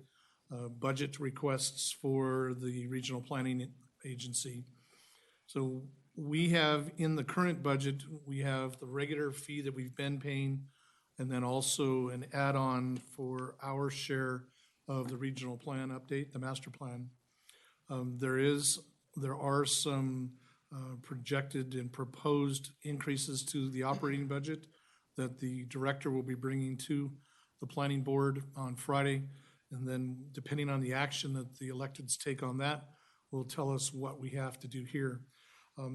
budget requests for the Regional Planning Agency. So we have, in the current budget, we have the regular fee that we've been paying, and then also an add-on for our share of the regional plan update, the master plan. There are some projected and proposed increases to the operating budget that the director will be bringing to the planning board on Friday. And then depending on the action that the electeds take on that, will tell us what we have to do here.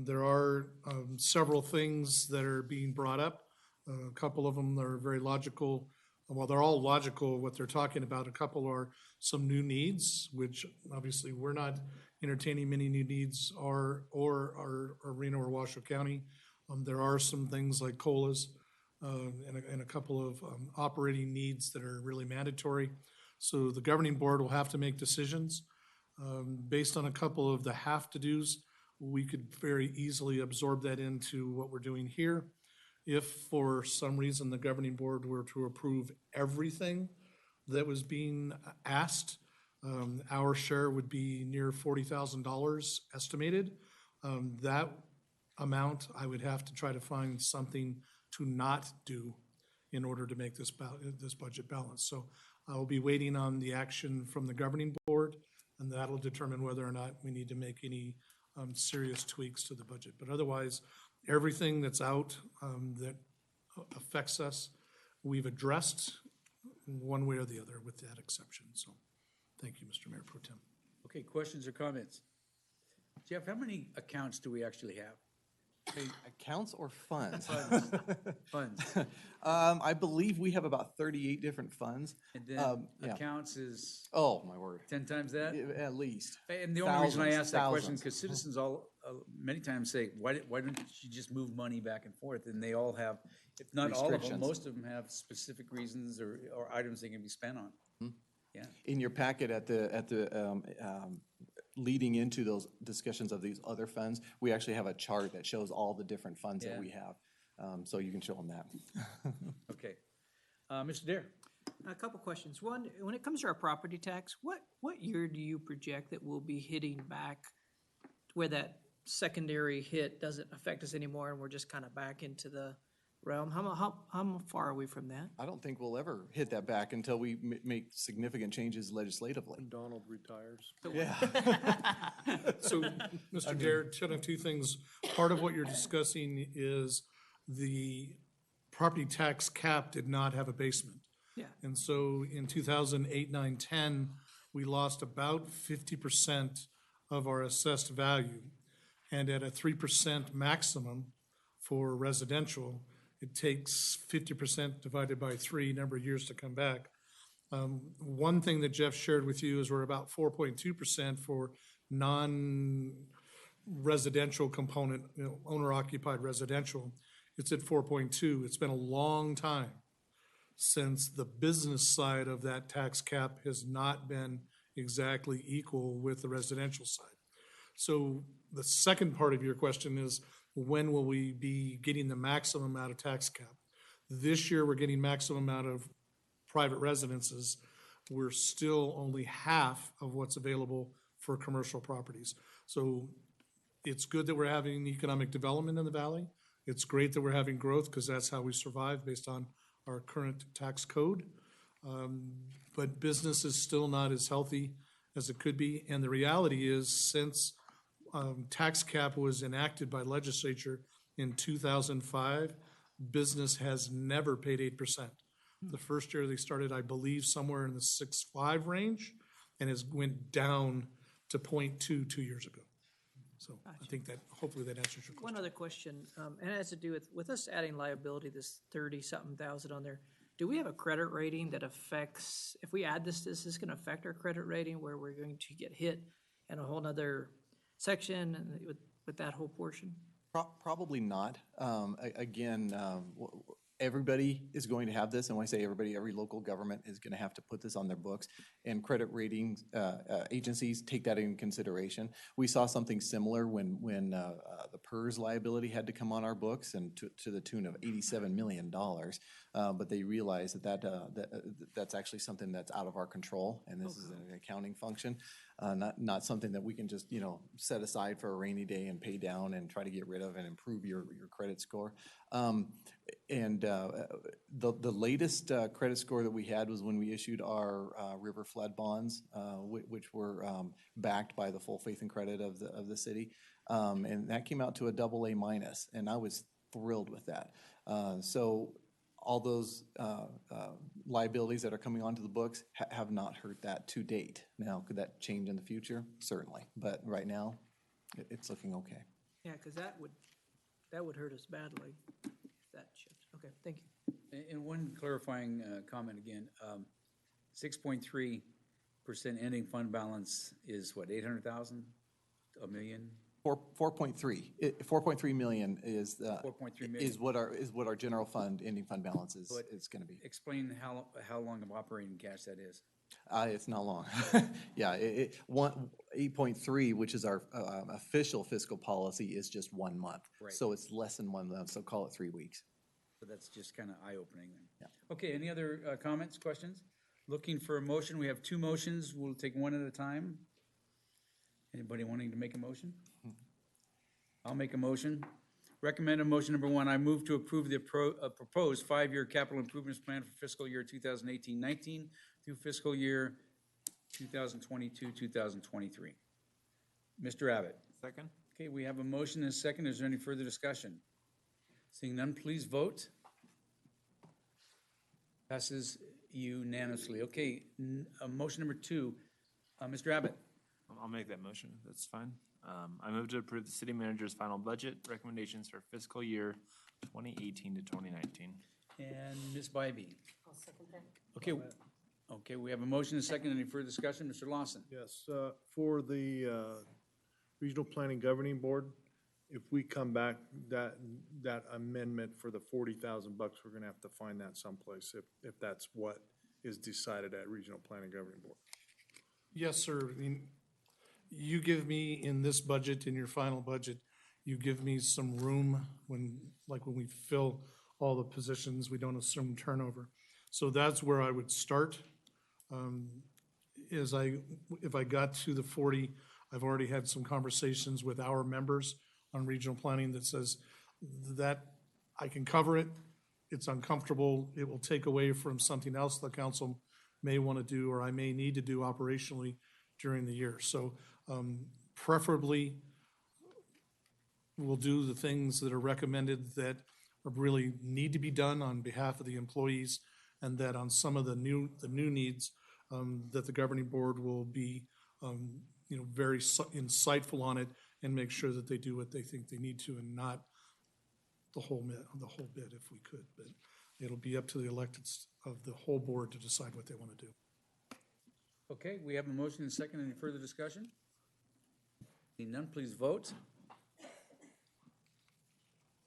There are several things that are being brought up. A couple of them are very logical. Well, they're all logical, what they're talking about. A couple are some new needs, which obviously we're not entertaining many new needs, or Reno or Washoe County. There are some things like COLAs and a couple of operating needs that are really mandatory. So the governing board will have to make decisions. Based on a couple of the have-to-dos, we could very easily absorb that into what we're doing here. If for some reason the governing board were to approve everything that was being asked, our share would be near $40,000 estimated. That amount, I would have to try to find something to not do in order to make this budget balance. So I will be waiting on the action from the governing board, and that'll determine whether or not we need to make any serious tweaks to the budget. But otherwise, everything that's out that affects us, we've addressed one way or the other with that exception. So thank you, Mr. Mayor Pro Tem. Okay, questions or comments? Jeff, how many accounts do we actually have? Accounts or funds? Funds. I believe we have about 38 different funds. And then accounts is? Oh, my word. 10 times that? At least. And the only reason I ask that question, because citizens many times say, why don't you just move money back and forth? And they all have, if not all of them, most of them have specific reasons or items they can be spent on. Yeah. In your packet leading into those discussions of these other funds, we actually have a chart that shows all the different funds that Yeah. we have. So you can show them that. Okay. Mr. Dare? A couple questions. One, when it comes to our property tax, what year do you project that we'll be hitting back where that secondary hit doesn't affect us anymore and we're just kind of back into the realm? How far are we from that? I don't think we'll ever hit that back until we make significant changes legislatively. Donald retires. Yeah. So, Mr. Dare, two things. Part of what you're discussing is the property tax cap did not have a basement. Yeah. And so in 2008, 9, 10, we lost about 50% of our assessed value. And at a 3% maximum for residential, it takes 50% divided by 3 number of years to come back. One thing that Jeff shared with you is we're about 4.2% for non-residential component, owner-occupied residential. It's at 4.2. It's been a long time since the business side of that tax cap has not been exactly equal with the residential side. So the second part of your question is, when will we be getting the maximum out of tax cap? This year, we're getting maximum out of private residences. We're still only half of what's available for commercial properties. So it's good that we're having economic development in the valley. It's great that we're having growth because that's how we survive based on our current tax code. But business is still not as healthy as it could be. And the reality is, since tax cap was enacted by legislature in 2005, business has never paid 8%. The first year they started, I believe, somewhere in the 6.5 range, and has went down to 0.2 2 years ago. So I think that, hopefully that answers your question. One other question, and it has to do with us adding liability, this 30-something thousand on there. Do we have a credit rating that affects, if we add this is going to affect our credit rating where we're going to get hit in a whole nother section and with that whole portion? Probably not. Again, everybody is going to have this, and when I say everybody, every local government is going to have to put this on their books, and credit rating agencies take that into consideration. We saw something similar when the PERS liability had to come on our books, and to the tune of $87 million. But they realized that's actually something that's out of our control, and this is an accounting function, not something that we can just set aside for a rainy day and pay down and try to get rid of and improve your credit score. And the latest credit score that we had was when we issued our river flood bonds, which were backed by the full faith and credit of the city, and that came out to a AA minus, and I was thrilled with that. So all those liabilities that are coming onto the books have not hurt that to date. Now, could that change in the future? Certainly, but right now, it's looking okay. Yeah, because that would hurt us badly if that shifts. Okay, thank you. And one clarifying comment again, 6.3% ending fund balance is what, 800,000, a million? 4.3 million is 4.3 million. is what our general fund ending fund balance is going to be. Explain how long of operating cash that is. It's not long. Yeah, 8.3, which is our official fiscal policy, is just 1 month. Right. So it's less than 1 month. So call it 3 weeks. So that's just kind of eye-opening then. Yeah. Okay, any other comments, questions? Looking for a motion. We have 2 motions. We'll take one at a time. Anybody wanting to make a motion? I'll make a motion. Recommended motion number 1, I move to approve the proposed 5-year capital improvements plan for fiscal year 2018-19 through fiscal year 2022-2023. Mr. Abbott. Second. Okay, we have a motion and a second. Is there any further discussion? Seeing none, please vote. Passes unanimously. Okay, motion number 2, Mr. Abbott. I'll make that motion. That's fine. I move to approve the city manager's final budget recommendations for fiscal year 2018 to 2019. And Ms. Bybee. I'll second that. Okay, we have a motion and a second. Any further discussion? Mr. Lawson? Yes, for the Regional Planning Governing Board, if we come back, that amendment for the $40,000, we're gonna have to find that someplace if that's what is decided at Regional Planning Governing Board. Yes, sir. I mean, you give me in this budget, in your final budget, you give me some room when we fill all the positions, we don't assume turnover. So that's where I would start. If I got to the 40, I've already had some conversations with our members on regional planning that says that I can cover it. It's uncomfortable. It will take away from something else the council may want to do or I may need to do operationally during the year. So preferably, we'll do the things that are recommended that really need to be done on behalf of the employees, and that on some of the new needs that the governing board will be very insightful on it and make sure that they do what they think they need to, and not the whole bit if we could. But it'll be up to the electeds of the whole board to decide what they want to do. Okay, we have a motion and a second. Any further discussion? Seeing none, please vote.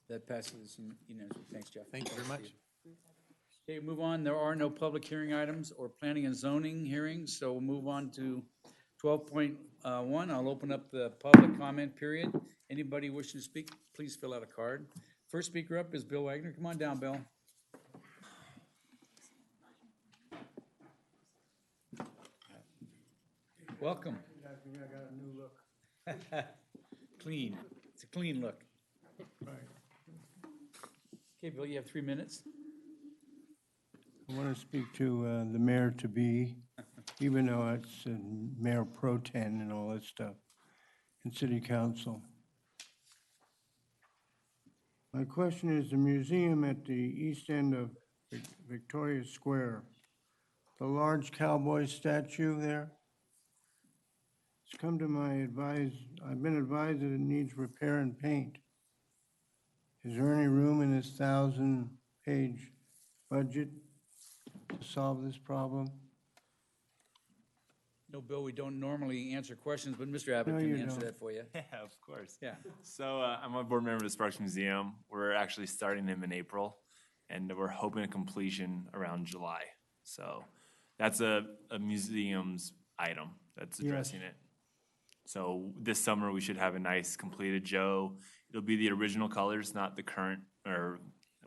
That passes unanimously. Thanks, Jeff. Thank you very much. Okay, move on. There are no public hearing items or planning and zoning hearings, so we'll move on to 12.1. I'll open up the public comment period. Anybody wishing to speak, please fill out a card. First speaker up is Bill Wagner. Come on down, Bill. Welcome. I got a new look. Clean. It's a clean look. Okay, Bill, you have 3 minutes. I want to speak to the mayor-to-be, even though it's Mayor Pro Tem and all that stuff, and city council. My question is the museum at the east end of Victoria Square, the large cowboy statue there. It's come to my I've been advised that it needs repair and paint. Is there any room in this 1,000-page budget to solve this problem? No, Bill, we don't normally answer questions, but Mr. Abbott No, can you answer don't. that for you. Yeah, of course. Yeah. So I'm a board member of the Sparks Museum. We're actually starting them in April, and we're hoping a completion around July. So that's a museum's item that's addressing it. So this summer, we should have a nice completed Joe. It'll be the original colors, not the current, or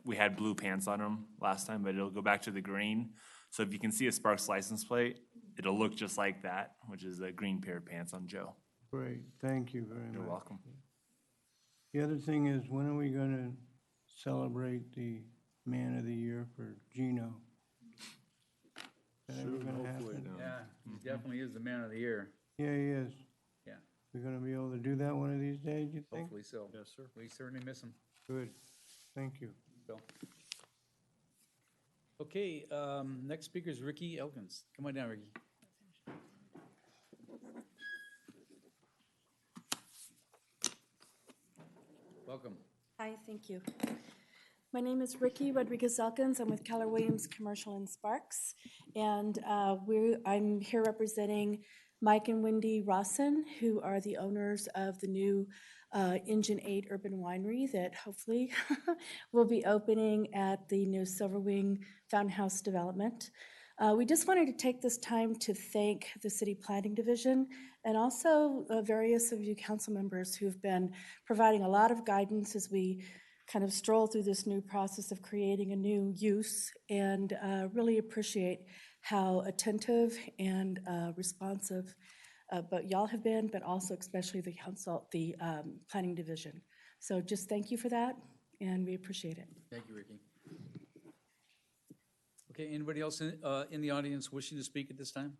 we had blue pants on them last time, but it'll go back to the green. So if you can see a Sparks license plate, it'll look just like that, which is a green pair of pants on Joe. Great, thank you very much. You're welcome. The other thing is, when are we going to celebrate the Man of the Year for Gino? Is that ever going to happen? Yeah, he definitely is the man of the year. Yeah, he is. Yeah. We're going to be able to do that one of these days, you think? Hopefully so. Yes, sir. We certainly miss him. Good, thank you. Bill. Okay, next speaker is Ricky Elkins. Come on down, Ricky. Welcome. Hi, thank you. My name is Ricky Rodriguez Elkins. I'm with Keller Williams Commercial in Sparks. And I'm here representing Mike and Wendy Rawson, who are the owners of the new Engine 8 Urban Winery that hopefully will be opening at the new Silver Wing Fountain House development. We just wanted to take this time to thank the City Planning Division and also various of you council members who've been providing a lot of guidance as we kind of stroll through this new process of creating a new use, and really appreciate how attentive and responsive but y'all have been, but also especially the council, the Planning Division. So just thank you for that, and we appreciate it. Thank you, Ricky. Okay, anybody else in the audience wishing to speak at this time?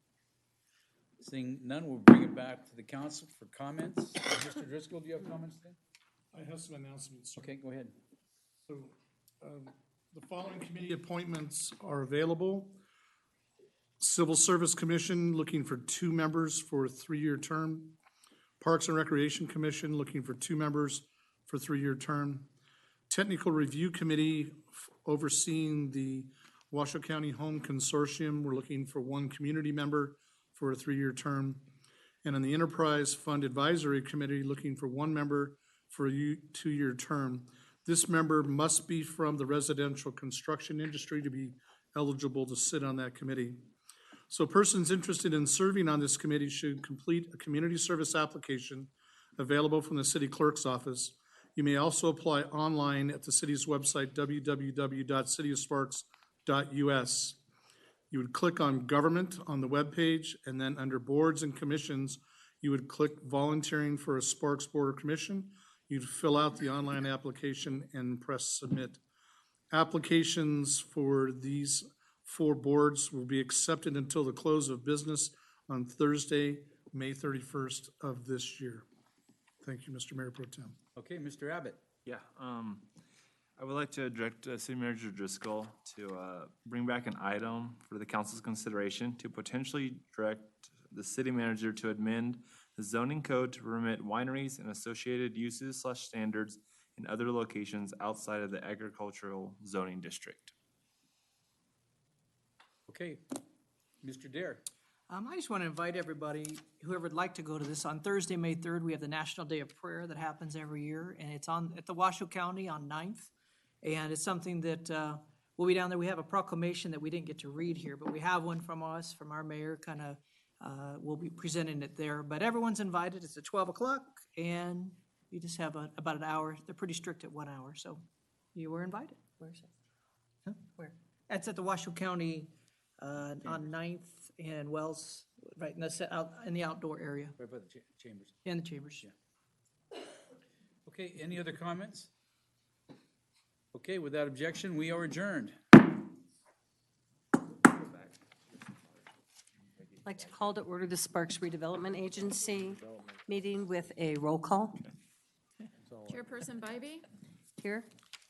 Seeing none, we'll bring it back to the council for comments. Mr. Driscoll, do you have comments today? I have some announcements. Okay, go ahead. So the following committee appointments are available. Civil Service Commission, looking for 2 members for a 3-year term. Parks and Recreation Commission, looking for 2 members for a 3-year term. Technical Review Committee, overseeing the Washoe County Home Consortium, we're looking for 1 community member for a 3-year term. And on the Enterprise Fund Advisory Committee, looking for 1 member for a 2-year term. This member must be from the residential construction industry to be eligible to sit on that committee. So persons interested in serving on this committee should complete a community service application available from the city clerk's office. You may also apply online at the city's website, www.cityofsparks.us. You would click on Government on the webpage, and then under Boards and Commissions, you would click Volunteering for a Sparks Board or Commission. You'd fill out the online application and press Submit. Applications for these 4 boards will be accepted until the close of business on Thursday, May 31st of this year. Thank you, Mr. Mayor Pro Tem. Okay, Mr. Abbott. Yeah, I would like to direct City Manager Driscoll to bring back an item for the council's consideration to potentially direct the city manager to amend the zoning code to permit wineries and associated uses/standards in other locations outside of the agricultural zoning district. Okay, Mr. Dare. I just want to invite everybody, whoever would like to go to this, on Thursday, May 3rd, we have the National Day of Prayer that happens every year, and it's at the Washoe County on 9th. And it's something that we'll be down there. We have a proclamation that we didn't get to read here, but we have one from us, from our mayor, kind of, we'll be presenting it there. But everyone's invited. It's at 12 o'clock, and you just have about an hour. They're pretty strict at 1 hour, so you were invited. Where's it? Huh? Where? That's at the Washoe County on 9th and Wells, right in the outdoor area, Right by the chambers. in the chambers. Okay, any other comments? Okay, without objection, we are adjourned. I'd like to call to order the Sparks Redevelopment Agency meeting with a roll call. Chairperson Bybee, Here.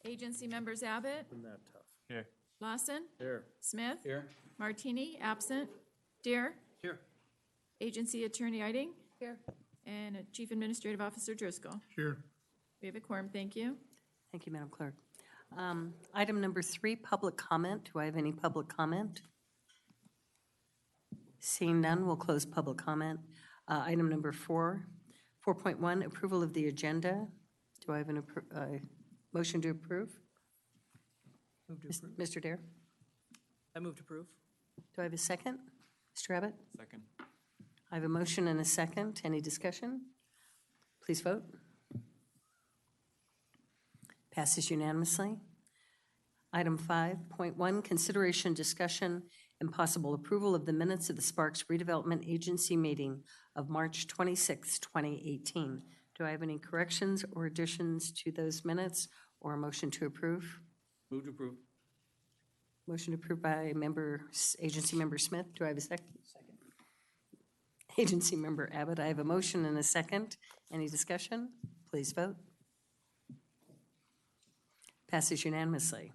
agency members Abbott, Here. Lawson, Here. Smith, Here. Martini, absent, Dare, Here. agency attorney Eiding, Here. and Chief Administrative Officer Driscoll. Here. We have a quorum, thank you. Thank you, Madam Clerk. Item number 3, public comment. Do I have any public comment? Seeing none, we'll close public comment. Item number 4, 4.1, approval of the agenda. Do I have a motion to approve? Move to approve. Mr. Dare? I move to approve. Do I have a second? Mr. Abbott? Second. I have a motion and a second. Any discussion? Please vote. Passes unanimously. Item 5.1, consideration, discussion, and possible approval of the minutes of the Sparks Redevelopment Agency meeting of March 26, 2018. Do I have any corrections or additions to those minutes or a motion to approve? Move to approve. Motion approved by Agency Member Smith. Do I have a second? Second. Agency Member Abbott. I have a motion and a second. Any discussion? Please vote. Passes unanimously.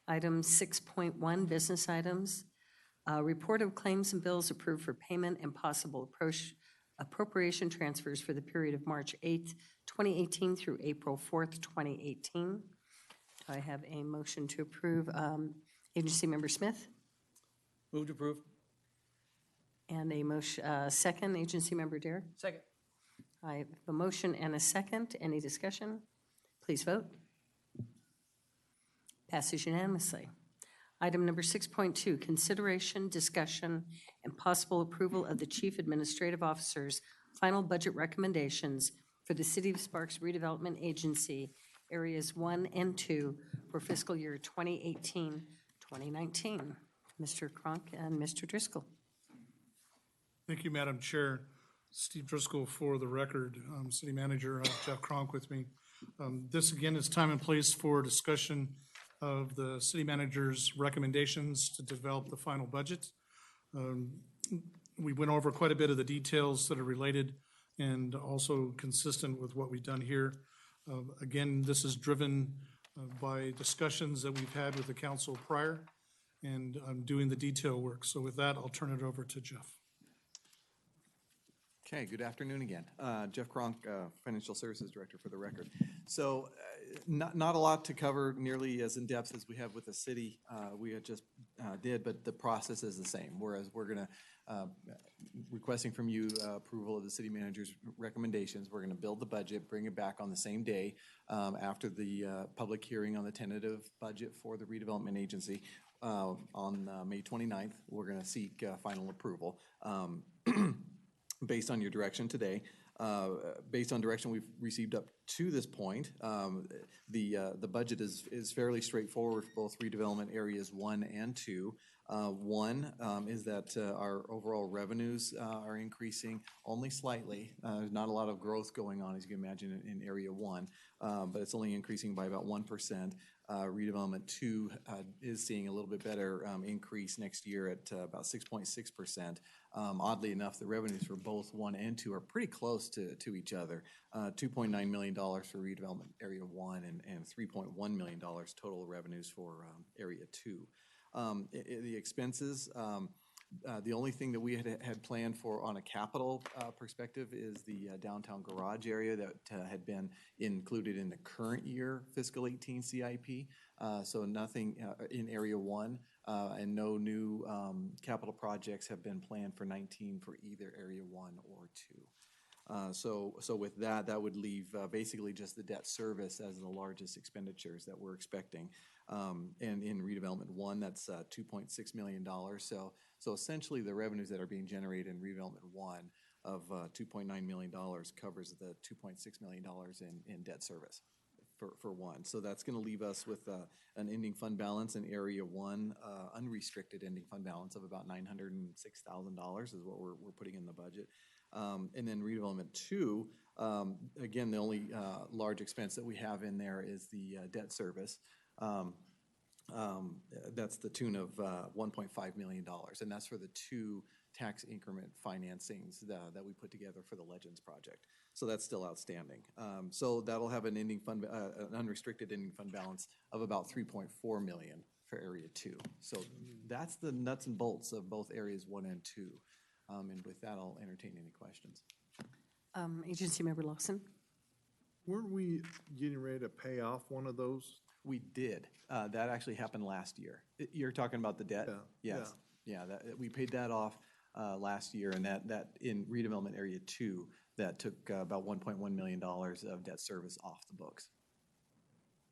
Item 6.1, business items. Report of claims and bills approved for payment and possible appropriation transfers for the period of March 8th, 2018 through April 4th, 2018. Do I have a motion to approve? Agency Member Smith? Move to approve. And a motion, second, Agency Member Dare? Second. I have a motion and a second. Any discussion? Please vote. Passes unanimously. Item number 6.2, consideration, discussion, and possible approval of the Chief Administrative Officer's final budget recommendations for the City of Sparks Redevelopment Agency, Areas 1 and 2 for fiscal year 2018-2019. Mr. Cronk and Mr. Driscoll. Thank you, Madam Chair. Steve Driscoll for the record. City Manager Jeff Cronk with me. This again is time and place for discussion of the city manager's recommendations to develop the final budget. We went over quite a bit of the details that are related and also consistent with what we've done here. Again, this is driven by discussions that we've had with the council prior, and I'm doing the detail work. So with that, I'll turn it over to Jeff. Okay, good afternoon again. Jeff Cronk, Financial Services Director for the record. So not a lot to cover nearly as in-depth as we have with the city we had just did, but the process is the same. Whereas we're going to requesting from you approval of the city manager's recommendations. We're going to build the budget, bring it back on the same day after the public hearing on the tentative budget for the redevelopment agency on May 29th. We're going to seek final approval based on your direction today. Based on direction we've received up to this point, the budget is fairly straightforward for both redevelopment areas 1 and 2. One is that our overall revenues are increasing only slightly. There's not a lot of growth going on, as you can imagine, in area 1, but it's only increasing by about 1%. Redevelopment 2 is seeing a little bit better increase next year at about 6.6%. Oddly enough, the revenues for both 1 and 2 are pretty close to each other. $2.9 million for redevelopment area 1 and $3.1 million total revenues for area 2. The expenses, the only thing that we had planned for on a capital perspective is the downtown garage area that had been included in the current year fiscal 18 CIP. So nothing in area 1 and no new capital projects have been planned for 19 for either area 1 or 2. So with that, that would leave basically just the debt service as the largest expenditures that we're expecting. And in redevelopment 1, that's $2.6 million. So essentially, the revenues that are being generated in redevelopment 1 of $2.9 million covers the $2.6 million in debt service for 1. So that's going to leave us with an ending fund balance in area 1, unrestricted ending fund balance of about $906,000 is what we're putting in the budget. And then redevelopment 2, again, the only large expense that we have in there is the debt service. That's the tune of $1.5 million, and that's for the 2 tax increment financings that we put together for the Legends project. So that's still outstanding. So that'll have an ending fund, an unrestricted ending fund balance of about $3.4 million for area 2. So that's the nuts and bolts of both areas 1 and 2. And with that, I'll entertain any questions. Agency Member Lawson? Weren't we getting ready to pay off one of those? We did. That actually happened last year. You're talking about the debt? Yeah. Yes. Yeah, we paid that off last year, and that in redevelopment area 2, that took about $1.1 million of debt service off the books.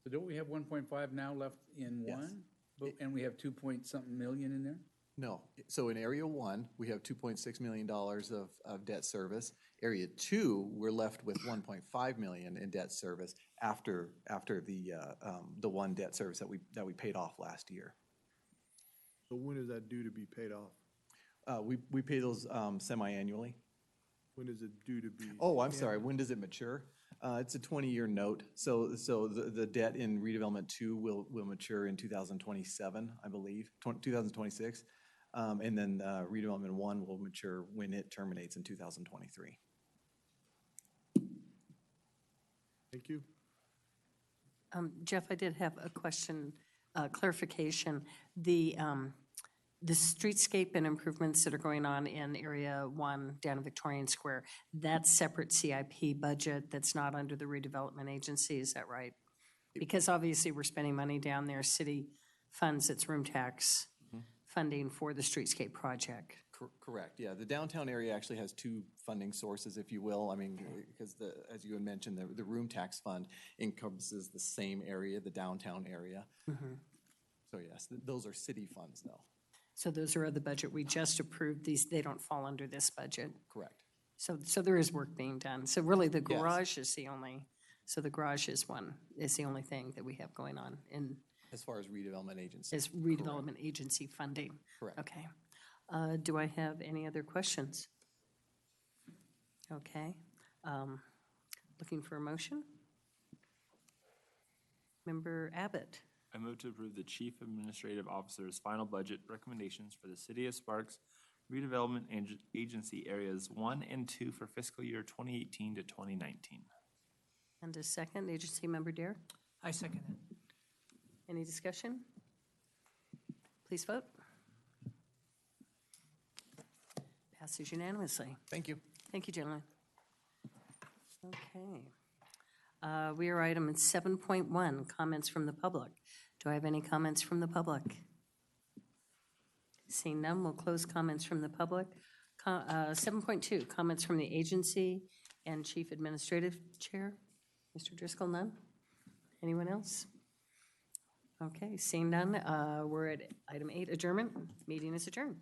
So don't we have 1.5 now left in 1? Yes. And we have 2-point-something million in there? No. So in area 1, we have $2.6 million of debt service. Area 2, we're left with $1.5 million in debt service after the one debt service that we paid off last year. So when is that due to be paid off? We pay those semi-annually. When is it due to be? Oh, I'm sorry. When does it mature? It's a 20-year note. So the debt in redevelopment 2 will mature in 2027, I believe, 2026. And then redevelopment 1 will mature when it terminates in 2023. Thank you. Jeff, I did have a question, clarification. The streetscape and improvements that are going on in Area 1 down in Victorian Square, that's separate CIP budget that's not under the redevelopment agency, is that right? Because obviously we're spending money down there, city funds its room tax funding for the streetscape project. Correct, yeah. The downtown area actually has 2 funding sources, if you will. I mean, because as you had mentioned, the room tax fund encompasses the same area, the downtown area. So yes, those are city funds though. So those are the budget we just approved. They don't fall under this budget. Correct. So there is work being done. So really the Yes. garage is the only, so the garage is the only thing that we have going on in. As far as redevelopment agency. Is redevelopment agency funding. Correct. Okay. Do I have any other questions? Okay. Looking for a motion? Member Abbott. I move to approve the Chief Administrative Officer's final budget recommendations for the City of Sparks redevelopment agency areas 1 and 2 for fiscal year 2018 to 2019. And a second, Agency Member Dare. I second it. Any discussion? Please vote. Passes unanimously. Thank you. Thank you, gentlemen. Okay. We are item 7.1, comments from the public. Do I have any comments from the public? Seeing none, we'll close comments from the public. 7.2, comments from the agency and chief administrative chair. Mr. Driscoll, none? Anyone else? Okay, seeing none, we're at item 8, adjournment. Meeting is adjourned.